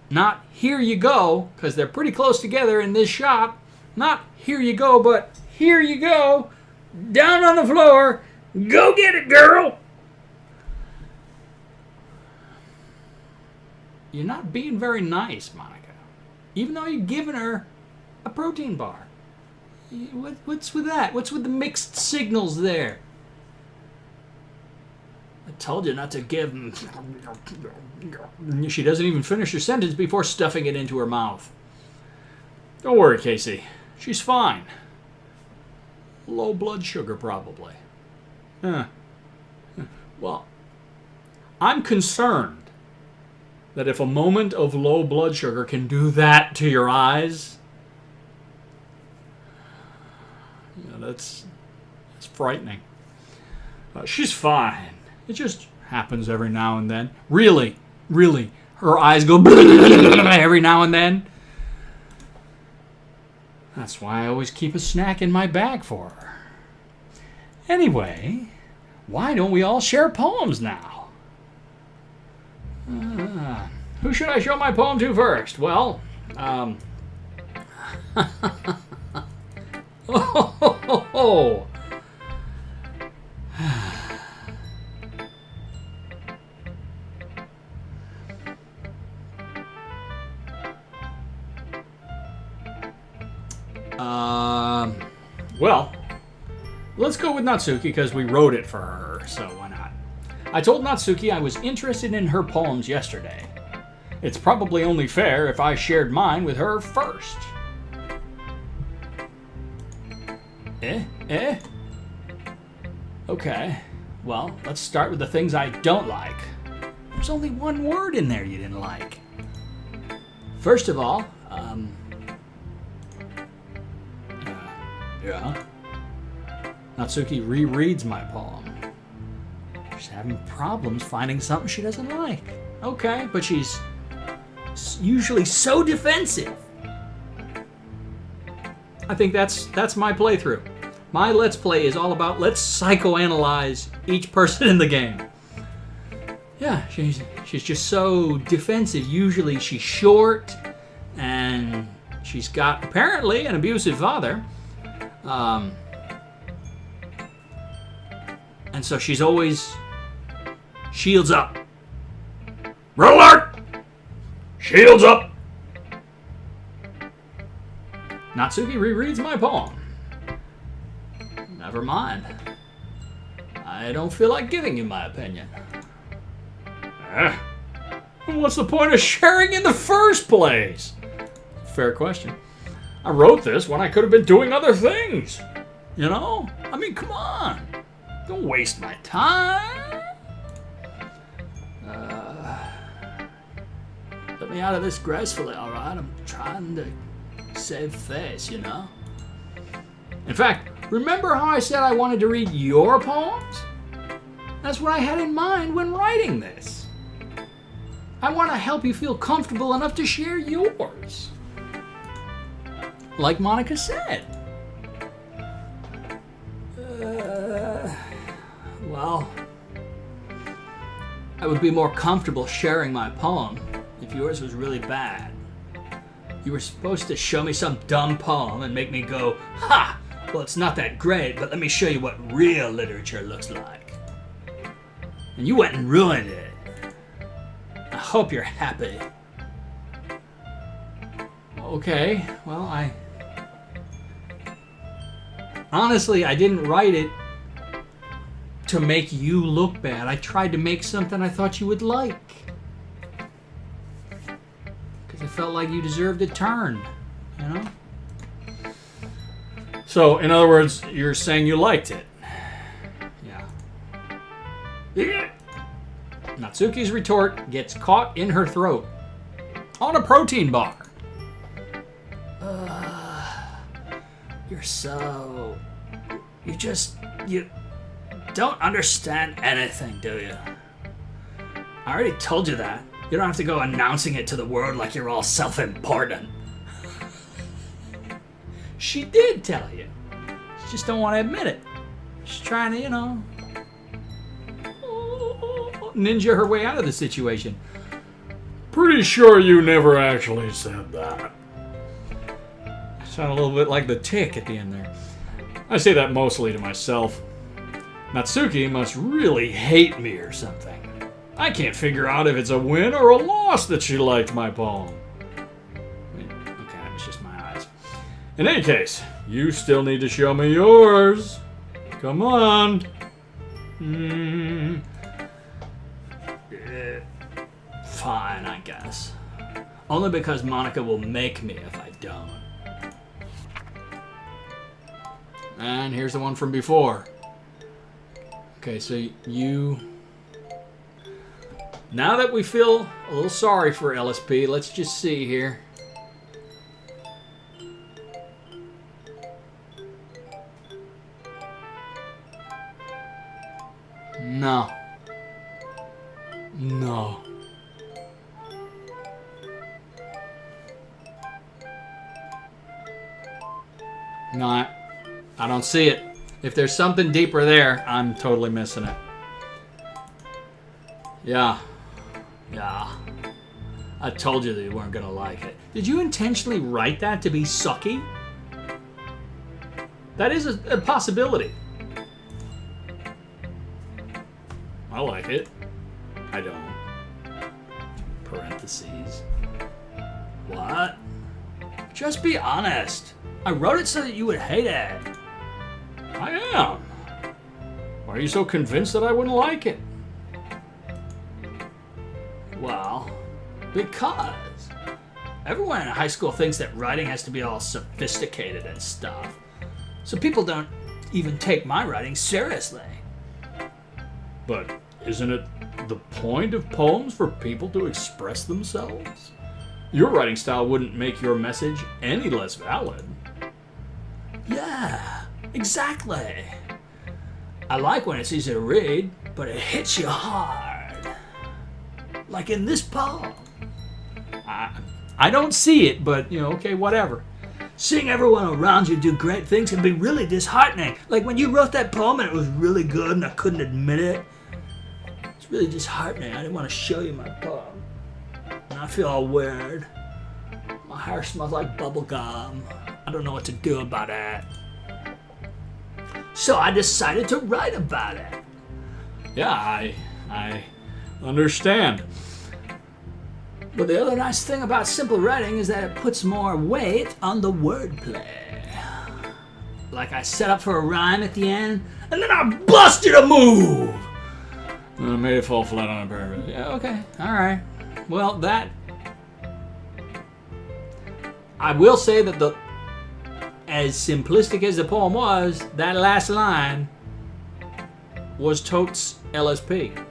Not here you go, because they're pretty close together in this shot. Not here you go, but here you go. Down on the floor. Go get it, girl! You're not being very nice, Monica. Even though you're giving her a protein bar. What's with that? What's with the mixed signals there? I told you not to give him. She doesn't even finish her sentence before stuffing it into her mouth. Don't worry, Casey. She's fine. Low blood sugar, probably. Well, I'm concerned that if a moment of low blood sugar can do that to your eyes, that's frightening. She's fine. It just happens every now and then. Really, her eyes go every now and then. That's why I always keep a snack in my bag for her. Anyway, why don't we all share poems now? Who should I show my poem to first? Well, well, let's go with Natsuki because we wrote it for her, so why not? I told Natsuki I was interested in her poems yesterday. It's probably only fair if I shared mine with her first. Okay, well, let's start with the things I don't like. There's only one word in there you didn't like. First of all, Yeah? Natsuki rereads my poem. She's having problems finding something she doesn't like. Okay, but she's usually so defensive. I think that's my playthrough. My Let's Play is all about let's psychoanalyze each person in the game. Yeah, she's just so defensive. Usually she's short, and she's got apparently an abusive father. And so she's always shields up. Red alert! Shields up! Natsuki rereads my poem. Never mind. I don't feel like giving you my opinion. What's the point of sharing in the first place? Fair question. I wrote this when I could have been doing other things. You know? I mean, come on. Don't waste my time. Let me out of this gracefully, alright? I'm trying to save face, you know? In fact, remember how I said I wanted to read your poems? That's what I had in mind when writing this. I want to help you feel comfortable enough to share yours. Like Monica said. Well, I would be more comfortable sharing my poem if yours was really bad. You were supposed to show me some dumb poem and make me go, ha! Well, it's not that great, but let me show you what real literature looks like. And you went and ruined it. I hope you're happy. Okay, well, honestly, I didn't write it to make you look bad. I tried to make something I thought you would like. Because I felt like you deserved a turn, you know? So, in other words, you're saying you liked it. Yeah. Natsuki's retort gets caught in her throat on a protein bar. You don't understand anything, do you? I already told you that. You don't have to go announcing it to the world like you're all self-important. She did tell you. She just don't want to admit it. She's trying to, ninja her way out of the situation. Pretty sure you never actually said that. Sound a little bit like the tick at the end there. I say that mostly to myself. Natsuki must really hate me or something. I can't figure out if it's a win or a loss that she liked my poem. Okay, it's just my eyes. In any case, you still need to show me yours. Come on. Fine, I guess. Only because Monica will make me if I don't. And here's the one from before. Okay, so you... Now that we feel a little sorry for LSP, let's just see here. No. No. No, I don't see it. If there's something deeper there, I'm totally missing it. Yeah. I told you that you weren't gonna like it. Did you intentionally write that to be sucky? That is a possibility. I like it. I don't. Parentheses. What? Just be honest. I wrote it so that you would hate it. I am. Why are you so convinced that I wouldn't like it? Well, because everyone in high school thinks that writing has to be all sophisticated and stuff. So people don't even take my writing seriously. But isn't it the point of poems for people to express themselves? Your writing style wouldn't make your message any less valid. Yeah, Exactly. I like when it's easy to read, but it hits you hard. Like in this poem. I don't see it, but, okay, whatever. Seeing everyone around you do great things can be really disheartening. Like when you wrote that poem and it was really good and I couldn't admit it. It's really disheartening. I didn't want to show you my poem. And I feel all weird. My hair smells like bubble gum. I don't know what to do about it. So I decided to write about it. Yeah, I understand. But the other nice thing about simple writing is that it puts more weight on the wordplay. Like I set up for a rhyme at the end, and then I busted a move! And I made it fall flat on a purpose. Yeah, okay, alright. Well, I will say that as simplistic as the poem was, that last line was totes LSP.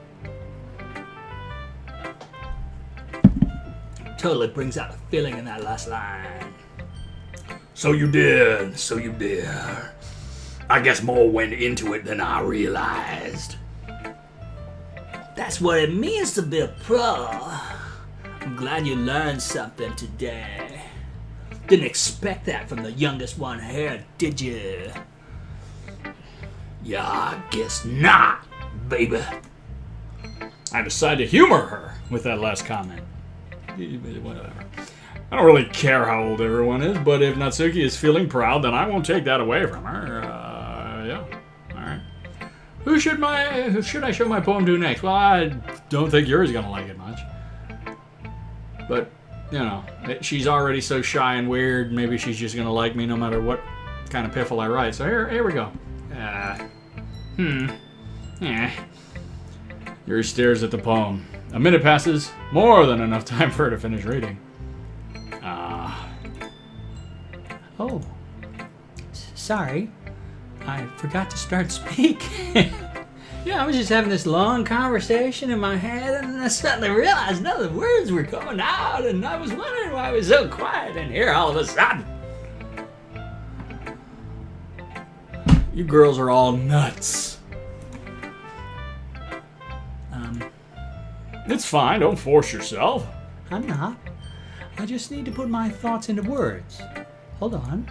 Totally brings out the feeling in that last line. So you did. I guess more went into it than I realized. That's what it means to be a pro. I'm glad you learned something today. Didn't expect that from the youngest one here, did you? Yeah, I guess not, baby. I decided to humor her with that last comment. Whatever. I don't really care how old everyone is, but if Natsuki is feeling proud, then I won't take that away from her. Yeah. Alright. Who should I show my poem to next? Well, I don't think Yuri's gonna like it much. But, she's already so shy and weird, maybe she's just gonna like me no matter what kind of piffle I write. So here we go. Yuri stares at the poem. A minute passes, more than enough time for her to finish reading. Oh, sorry. I forgot to start speaking. Yeah, I was just having this long conversation in my head, and I suddenly realized none of the words were coming out, and I was wondering why I was so quiet in here all of a sudden. You girls are all nuts. It's fine, don't force yourself. I'm not. I just need to put my thoughts into words. Hold on.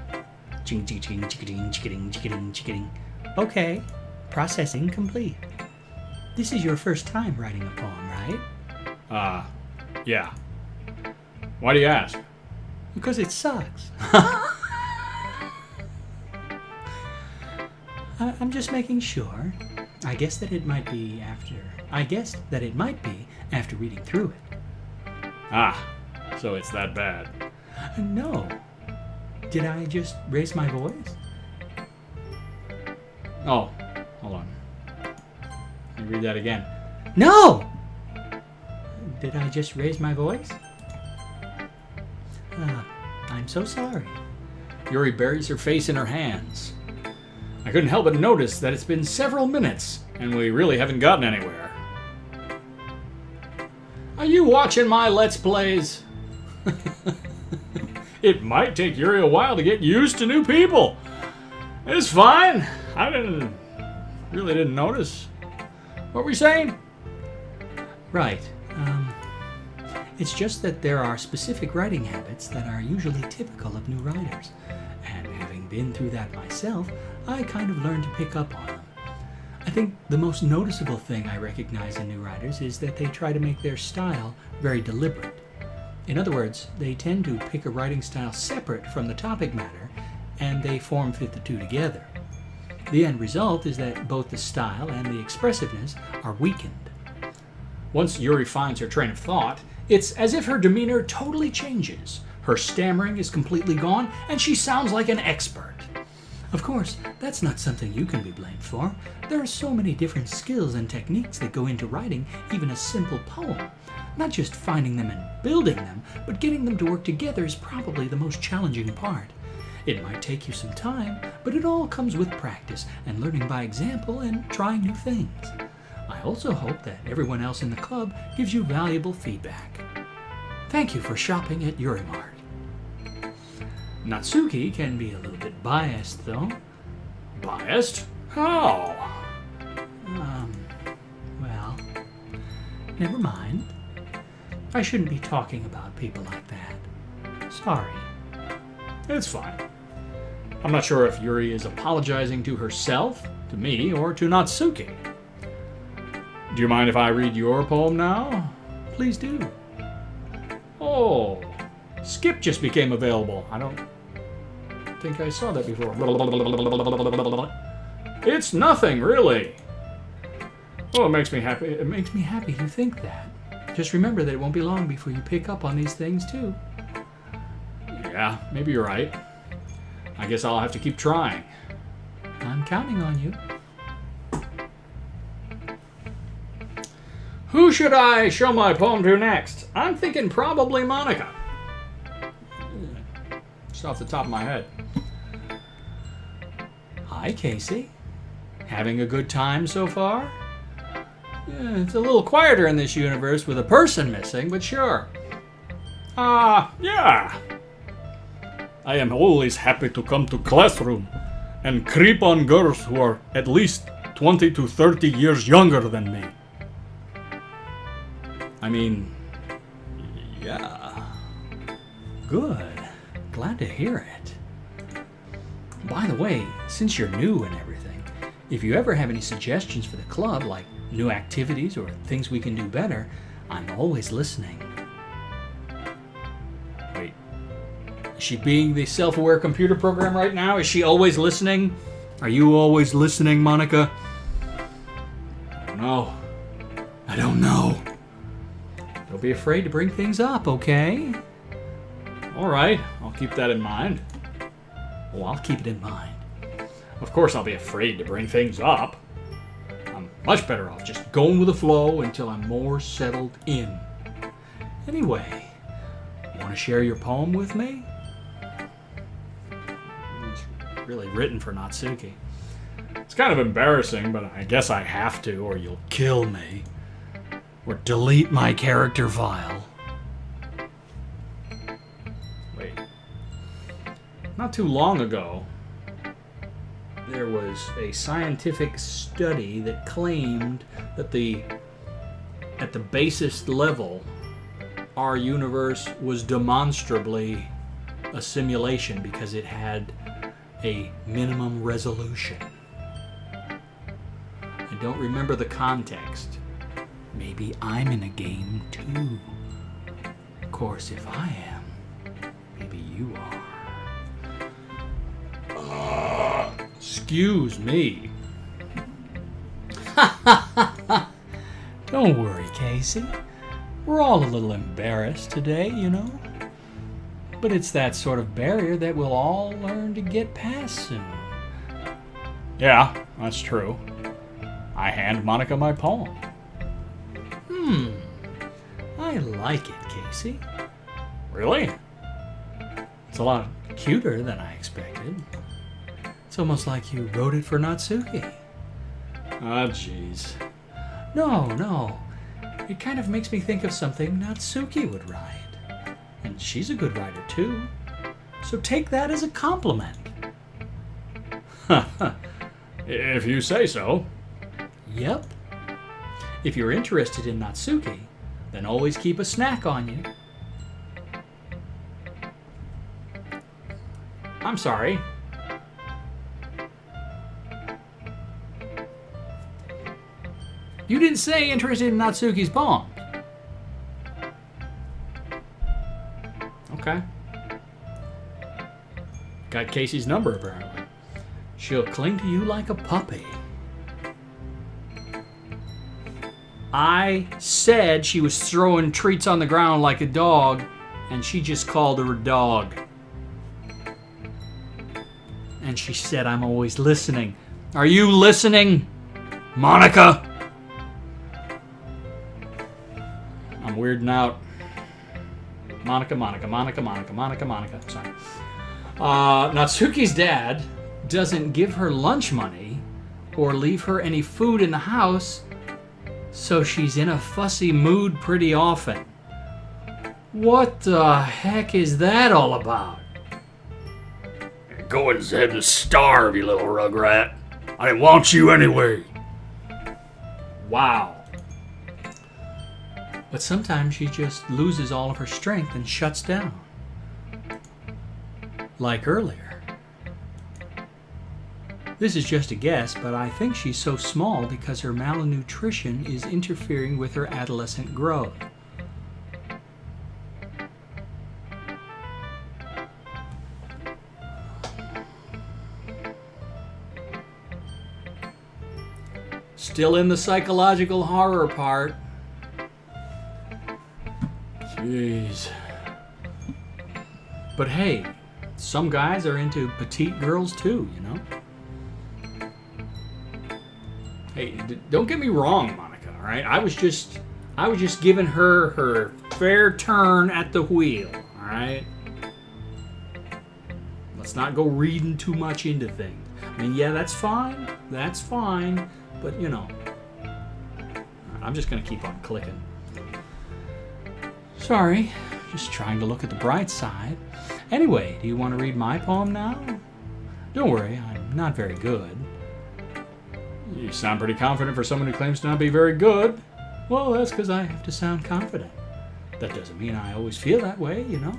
Ching ching ching chicka-ding chicka-ding chicka-ding chicka-ding. Okay, processing complete. This is your first time writing a poem, right? Yeah. Why do you ask? Because it sucks. I'm just making sure. I guessed that it might be after reading through it. So it's that bad. No. Did I just raise my voice? Oh, hold on. Let me read that again. No! Did I just raise my voice? I'm so sorry. Yuri buries her face in her hands. I couldn't help but notice that it's been several minutes, and we really haven't gotten anywhere. Are you watching my Let's Plays? It might take Yuri a while to get used to new people. It's fine. I really didn't notice. What were you saying? Right. It's just that there are specific writing habits that are usually typical of new writers. And having been through that myself, I kind of learned to pick up on them. I think the most noticeable thing I recognize in new writers is that they try to make their style very deliberate. In other words, they tend to pick a writing style separate from the topic matter, and they form-fit the two together. The end result is that both the style and the expressiveness are weakened. Once Yuri finds her train of thought, it's as if her demeanor totally changes. Her stammering is completely gone, and she sounds like an expert. Of course, that's not something you can be blamed for. There are so many different skills and techniques that go into writing even a simple poem. Not just finding them and building them, but getting them to work together is probably the most challenging part. It might take you some time, but it all comes with practice and learning by example and trying new things. I also hope that everyone else in the club gives you valuable feedback. Thank you for shopping at Yurimart. Natsuki can be a little bit biased, though. Biased? How? Well, never mind. I shouldn't be talking about people like that. Sorry. It's fine. I'm not sure if Yuri is apologizing to herself, to me, or to Natsuki. Do you mind if I read your poem now? Please do. Oh, Skip just became available. I don't think I saw that before. It's nothing, really. Oh, it makes me happy. It makes me happy you think that. Just remember that it won't be long before you pick up on these things, too. Yeah, maybe you're right. I guess I'll have to keep trying. I'm counting on you. Who should I show my poem to next? I'm thinking probably Monica. Just off the top of my head. Hi, Casey. Having a good time so far? Yeah, it's a little quieter in this universe with a person missing, but sure. Yeah. I am always happy to come to classroom and creep on girls who are at least 20 to 30 years younger than me. I mean, yeah. Good. Glad to hear it. By the way, since you're new and everything, if you ever have any suggestions for the club, like new activities or things we can do better, I'm always listening. Wait, Is she being the self-aware computer program right now? Is she always listening? Are you always listening, Monica? I don't know. I don't know. Don't be afraid to bring things up, okay? All right, I'll keep that in mind. Oh, I'll keep it in mind. Of course, I'll be afraid to bring things up. I'm much better off just going with the flow until I'm more settled in. Anyway, want to share your poem with me? It's really written for Natsuki. It's kind of embarrassing, but I guess I have to, or you'll kill me. Or delete my character file. Wait. Not too long ago, There was a scientific study that claimed that at the basest level, our universe was demonstrably a simulation because it had a minimum resolution. I don't remember the context. Maybe I'm in a game too. Of course, if I am, maybe you are. excuse me. Don't worry, Casey. We're all a little embarrassed today, you know. But it's that sort of barrier that we'll all learn to get past soon. Yeah, that's true. I hand Monica my poem. I like it, Casey. Really? It's a lot cuter than I expected. It's almost like you wrote it for Natsuki. Ah, jeez. No. It kind of makes me think of something Natsuki would write. And she's a good writer, too. So take that as a compliment. If you say so. Yep. If you're interested in Natsuki, then always keep a snack on you. I'm sorry. You didn't say interested in Natsuki's poem. Okay. Got Casey's number, apparently. She'll cling to you like a puppy. I said she was throwing treats on the ground like a dog, and she just called her a dog. And she said, I'm always listening. Are you listening, Monica? I'm weirding out. Monica. Sorry. Natsuki's dad doesn't give her lunch money or leave her any food in the house, so she's in a fussy mood pretty often. What the heck is that all about? Go ahead and starve, you little rugrat. I didn't want you anyway. Wow. But sometimes she just loses all of her strength and shuts down. Like earlier. This is just a guess, but I think she's so small because her malnutrition is interfering with her adolescent growth. Still in the psychological horror part. Jeez. But hey, some guys are into petite girls too, you know? Hey, don't get me wrong, Monica, all right? I was just giving her her fair turn at the wheel, all right? Let's not go reading too much into things. I mean, yeah, that's fine, but you know, I'm just gonna keep on clicking. Sorry, just trying to look at the bright side. Anyway, do you want to read my poem now? Don't worry, I'm not very good. You sound pretty confident for someone who claims to not be very good. Well, that's because I have to sound confident. That doesn't mean I always feel that way, you know?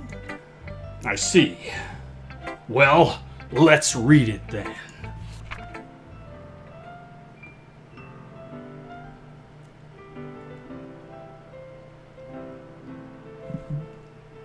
I see. Well, let's read it then.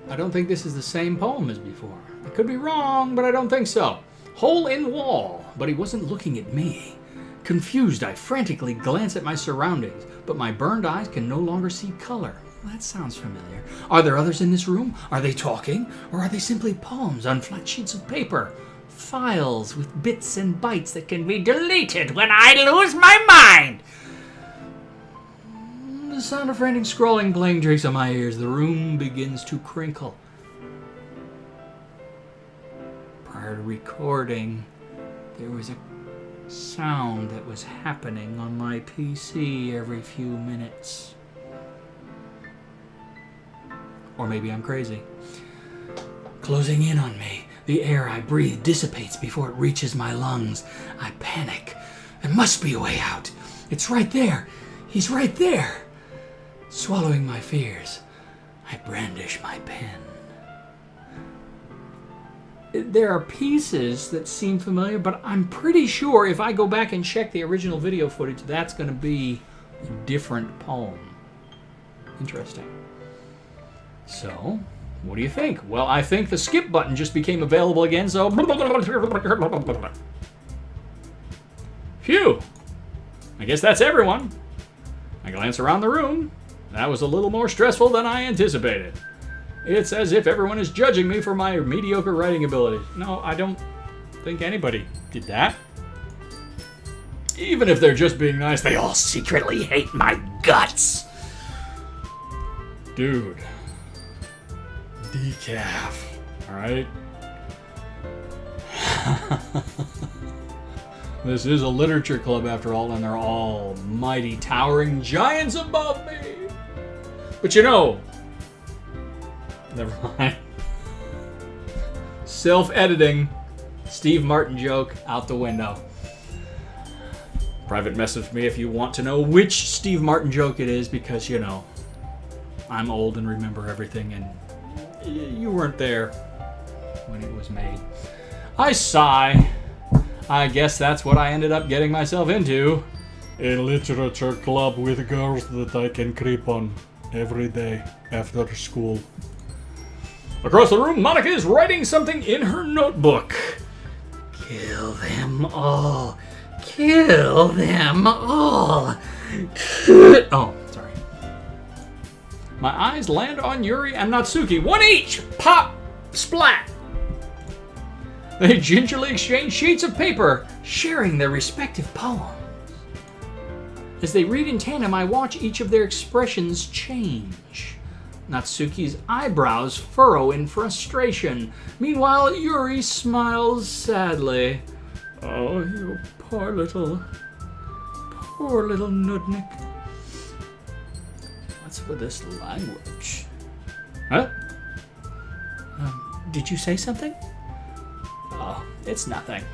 I don't think this is the same poem as before. I could be wrong, but I don't think so. Hole in wall, but he wasn't looking at me. Confused, I frantically glance at my surroundings, but my burned eyes can no longer see color. That sounds familiar. Are there others in this room? Are they talking? Or are they simply poems on flat sheets of paper? Files with bits and bytes that can be deleted when I lose my mind! The sound of frantic scrolling playing tricks on my ears. The room begins to crinkle. Prior to recording, there was a sound that was happening on my PC every few minutes. Or maybe I'm crazy. Closing in on me. The air I breathe dissipates before it reaches my lungs. I panic. There must be a way out. It's right there. He's right there. Swallowing my fears, I brandish my pen. There are pieces that seem familiar, but I'm pretty sure if I go back and check the original video footage, that's going to be a different poem. Interesting. So, what do you think? Well, I think the skip button just became available again, so... Phew! I guess that's everyone. I glance around the room. That was a little more stressful than I anticipated. It's as if everyone is judging me for my mediocre writing abilities. No, I don't think anybody did that. Even if they're just being nice, they all secretly hate my guts. Dude. Decaf. Alright? This is a literature club after all, and they're all mighty towering giants above me. But you know, never mind. Self-editing, Steve Martin joke out the window. Private message me if you want to know which Steve Martin joke it is, because, you know, I'm old and remember everything, and you weren't there when it was made. I sigh. I guess that's what I ended up getting myself into. A literature club with girls that I can creep on every day after school. Across the room, Monica is writing something in her notebook. Kill them all. Kill them all. Oh, sorry. My eyes land on Yuri and Natsuki. One each! Pop! Splat! They gingerly exchange sheets of paper, sharing their respective poems. As they read in tandem, I watch each of their expressions change. Natsuki's eyebrows furrow in frustration. Meanwhile, Yuri smiles sadly. Oh, you poor little nudnik. What's with this language? Huh? Did you say something? Oh, it's nothing.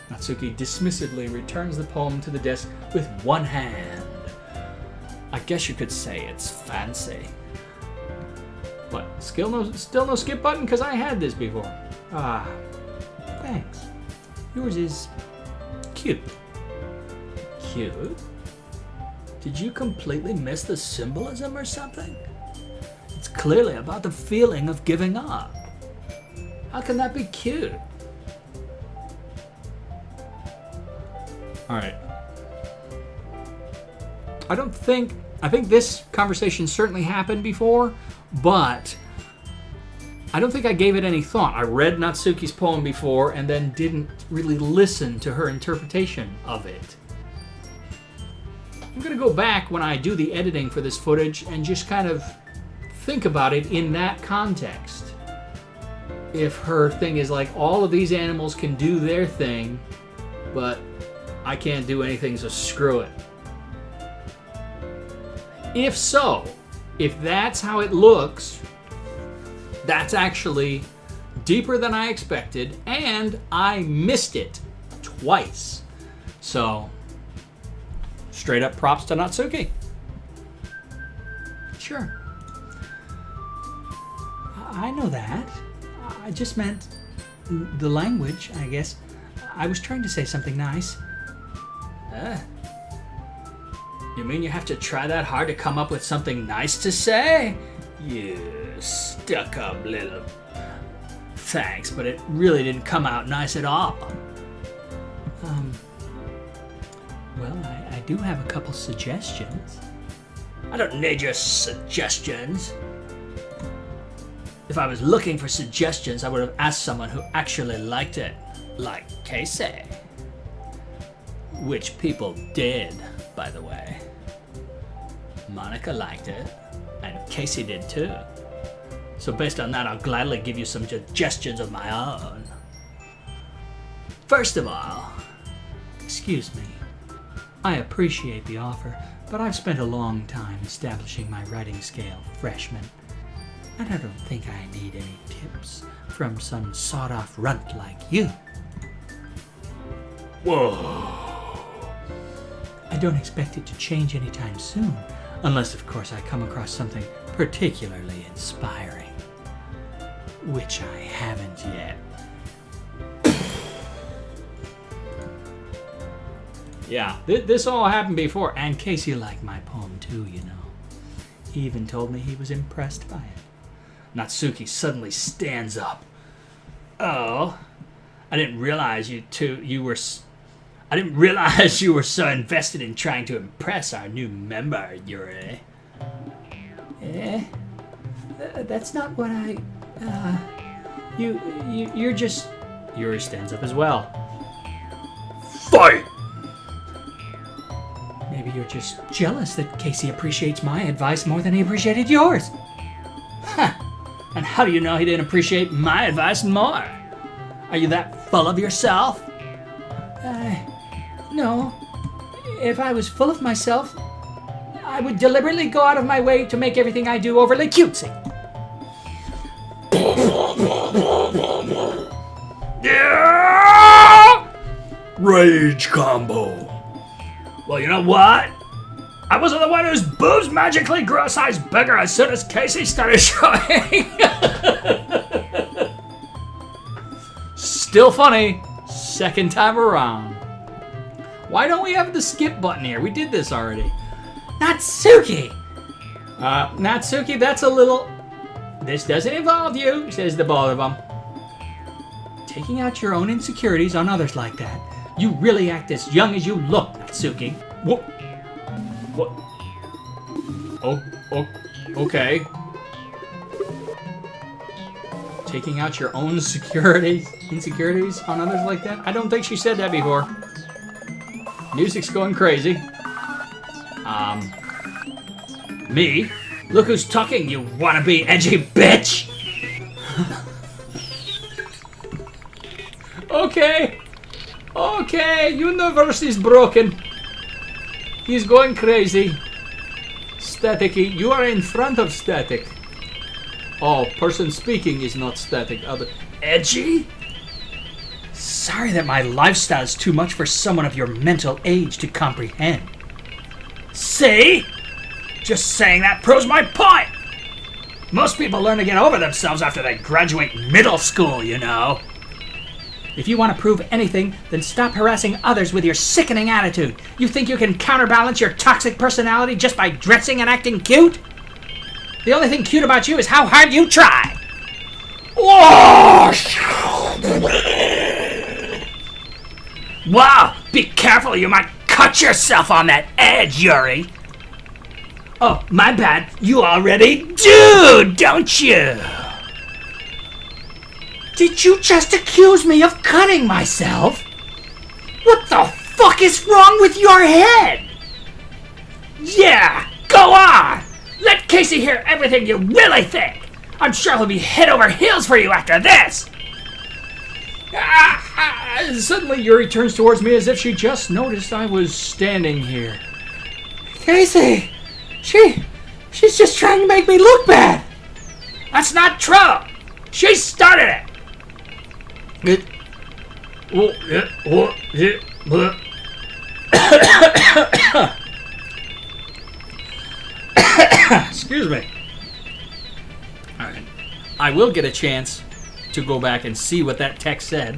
Natsuki dismissively returns the poem to the desk with one hand. I guess you could say it's fancy. But still no skip button because I had this before. Ah, thanks. Yours is cute. Cute? Did you completely miss the symbolism or something? It's clearly about the feeling of giving up. How can that be cute? All right. I think this conversation certainly happened before, but I don't think I gave it any thought. I read Natsuki's poem before and then didn't really listen to her interpretation of it. I'm going to go back when I do the editing for this footage and just kind of think about it in that context. If her thing is like, all of these animals can do their thing, but I can't do anything, so screw it. If so, if that's how it looks, that's actually deeper than I expected, and I missed it twice. So, straight up props to Natsuki. Sure. I know that. I just meant the language, I guess. I was trying to say something nice. You mean you have to try that hard to come up with something nice to say? You stuck-up little... Thanks, but it really didn't come out nice at all. Well, I do have a couple suggestions. I don't need your suggestions. If I was looking for suggestions, I would have asked someone who actually liked it. Like Casey. Which people did, by the way. Monica liked it, and Casey did too. So based on that, I'll gladly give you some suggestions of my own. First of all, Excuse me. I appreciate the offer, but I've spent a long time establishing my writing scale, freshman. And I don't think I need any tips from some sawed-off runt like you. whoa. I don't expect it to change anytime soon, unless, of course, I come across something particularly inspiring. Which I haven't yet. Yeah, this all happened before. And Casey liked my poem too, you know. He even told me he was impressed by it. Natsuki suddenly stands up. Oh, I didn't realize you were so invested in trying to impress our new member, Yuri. That's not what I... You're just... Yuri stands up as well. Fight! Maybe you're just jealous that Casey appreciates my advice more than he appreciated yours. Huh. And how do you know he didn't appreciate my advice more? Are you that full of yourself? No. If I was full of myself, I would deliberately go out of my way to make everything I do overly cutesy. Yeah! Rage combo. Well, you know what? I wasn't the one whose boobs magically grew a size bigger as soon as Casey started showing. Still funny. Second time around. Why don't we have the skip button here? We did this already. Natsuki! Natsuki, that's a little... This doesn't involve you, says the both of them. Taking out your own insecurities on others like that. You really act as young as you look, Natsuki. What? What? Oh, okay. Taking out your own insecurities on others like that? I don't think she said that before. Music's going crazy. Me? Look who's talking, you wannabe edgy bitch! Okay, universe is broken. He's going crazy. Staticky, you are in front of static. Oh, person speaking is not static. Edgy? sorry that my lifestyle is too much for someone of your mental age to comprehend. See? Just saying that proves my point. Most people learn to get over themselves after they graduate middle school, you know. If you want to prove anything, then stop harassing others with your sickening attitude. You think you can counterbalance your toxic personality just by dressing and acting cute? The only thing cute about you is how hard you try. Wow, be careful, you might cut yourself on that edge, Yuri. Oh, my bad, you already do, don't you? Did you just accuse me of cutting myself? What the fuck is wrong with your head? Yeah, go on! Let Casey hear everything you really think! I'm sure he'll be head over heels for you after this! Suddenly, Yuri turns towards me as if she just noticed I was standing here. Casey, she's just trying to make me look bad. That's not true! She started it! Excuse me. Alright. I will get a chance to go back and see what that text said.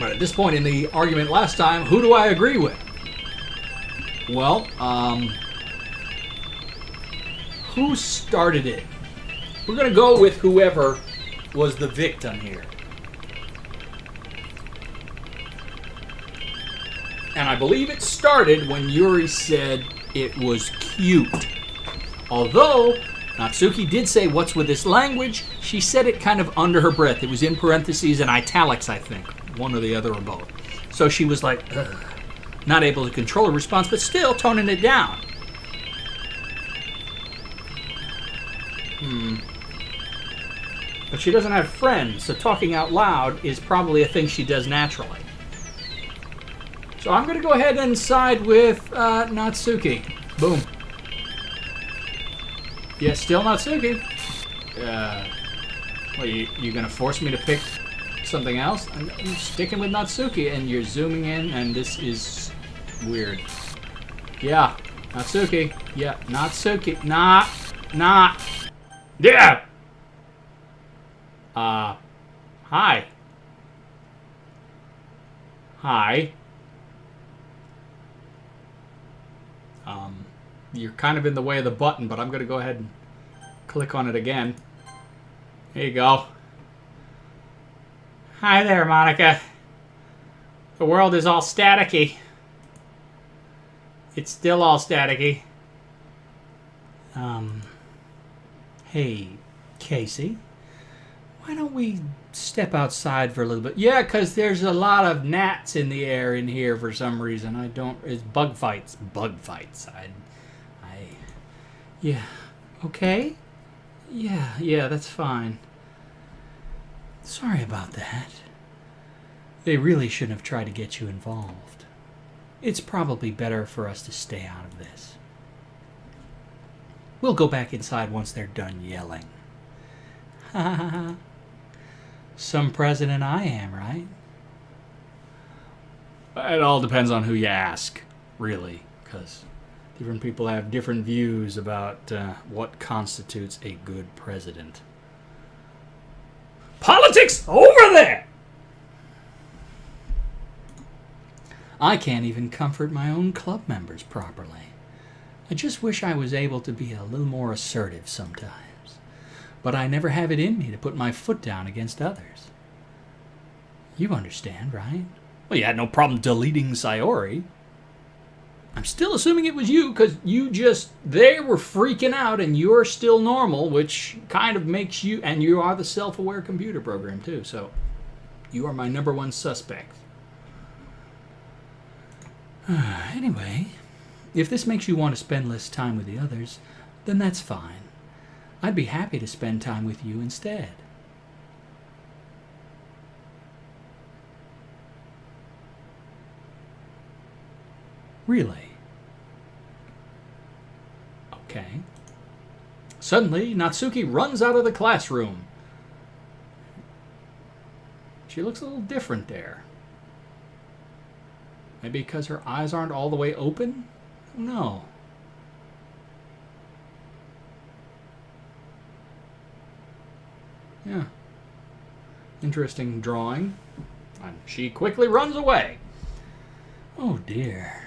But at this point in the argument last time, who do I agree with? Well, who started it? We're going to go with whoever was the victim here. And I believe it started when Yuri said it was cute. Although Natsuki did say, "What's with this language?" She said it kind of under her breath. It was in parentheses and italics, I think. One or the other or both. So she was like, ugh, not able to control her response, but still toning it down. But she doesn't have friends, so talking out loud is probably a thing she does naturally. So I'm going to go ahead and side with Natsuki. Boom. Yeah, still Natsuki. Well, you going to force me to pick something else? I'm sticking with Natsuki, and you're zooming in, and this is weird. Yeah, Natsuki. Yeah, Natsuki. Not. Yeah! Hi. Hi. You're kind of in the way of the button, but I'm going to go ahead and click on it again. There you go. Hi there, Monica. The world is all staticky. It's still all staticky. Hey, Casey, why don't we Step outside for a little bit. Yeah, because there's a lot of gnats in the air in here for some reason. I don't... It's bug fights. Bug fights. Yeah. Okay? Yeah, that's fine. Sorry about that. They really shouldn't have tried to get you involved. It's probably better for us to stay out of this. We'll go back inside once they're done yelling. Ha ha ha. Some president I am, right? It all depends on who you ask, really, because different people have different views about what constitutes a good president. Politics over there! I can't even comfort my own club members properly. I just wish I was able to be a little more assertive sometimes. But I never have it in me to put my foot down against others. You understand, right? Well, you had no problem deleting Sayori. I'm still assuming it was you, because they were freaking out and you're still normal, which kind of makes you, and you are the self-aware computer program too, so you are my number one suspect. Anyway, if this makes you want to spend less time with the others, then that's fine. I'd be happy to spend time with you instead. Really? Okay. Suddenly, Natsuki runs out of the classroom. She looks a little different there. Maybe because her eyes aren't all the way open? No. Yeah. Interesting drawing. And she quickly runs away. Oh dear.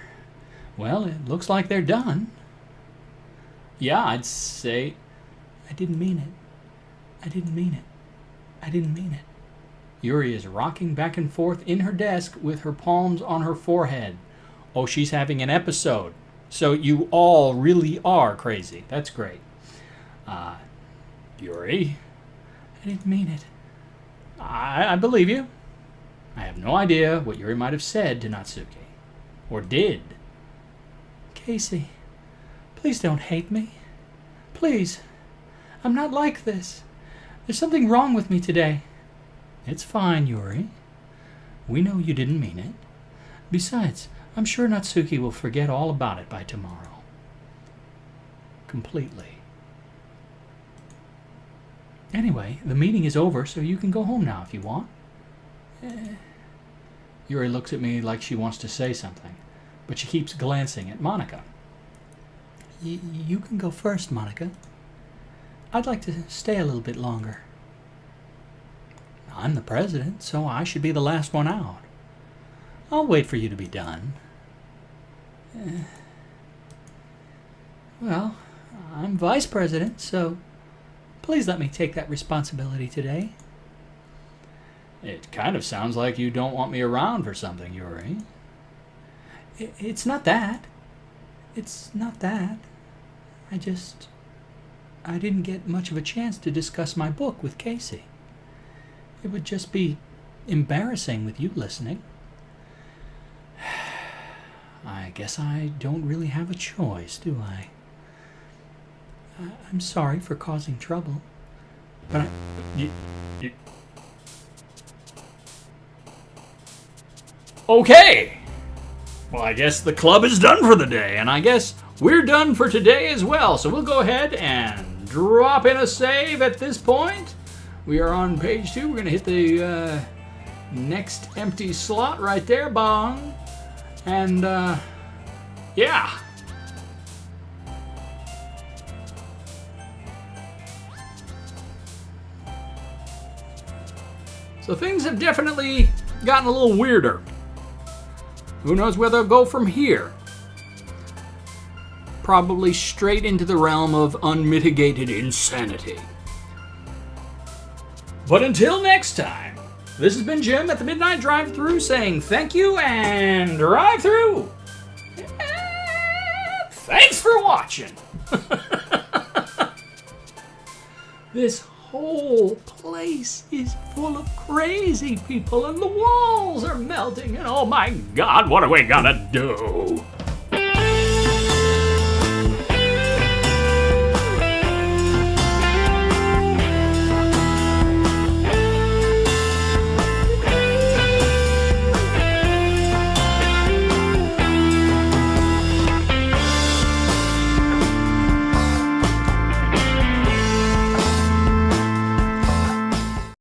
Well, it looks like they're done. Yeah, I'd say... I didn't mean it. I didn't mean it. I didn't mean it. Yuri is rocking back and forth in her desk with her palms on her forehead. Oh, she's having an episode. So you all really are crazy. That's great. Yuri, I didn't mean it. I believe you. I have no idea what Yuri might have said to Natsuki. Or did. Casey, please don't hate me. Please. I'm not like this. There's something wrong with me today. It's fine, Yuri. We know you didn't mean it. Besides, I'm sure Natsuki will forget all about it by tomorrow. Completely. Anyway, the meeting is over, so you can go home now if you want. Yuri looks at me like she wants to say something, but she keeps glancing at Monica. You can go first, Monica. I'd like to stay a little bit longer. I'm the president, so I should be the last one out. I'll wait for you to be done. Well, I'm vice president, so please let me take that responsibility today. It kind of sounds like you don't want me around for something, Yuri. It's not that. It's not that. I didn't get much of a chance to discuss my book with Casey. It would just be embarrassing with you listening. I guess I don't really have a choice, do I? I'm sorry for causing trouble. But Okay! Well, I guess the club is done for the day, and I guess we're done for today as well. So we'll go ahead and drop in a save at this point. We are on page 2. We're going to hit the next empty slot right there, bong. And, yeah. So things have definitely gotten a little weirder. Who knows where they'll go from here? Probably straight into the realm of unmitigated insanity. But until next time, this has been Jim at the Mid-Nite Drive-Thru saying thank you and Drive-Thru. Thanks for watching. This whole place is full of crazy people and the walls are melting and oh my God, what are we gonna do?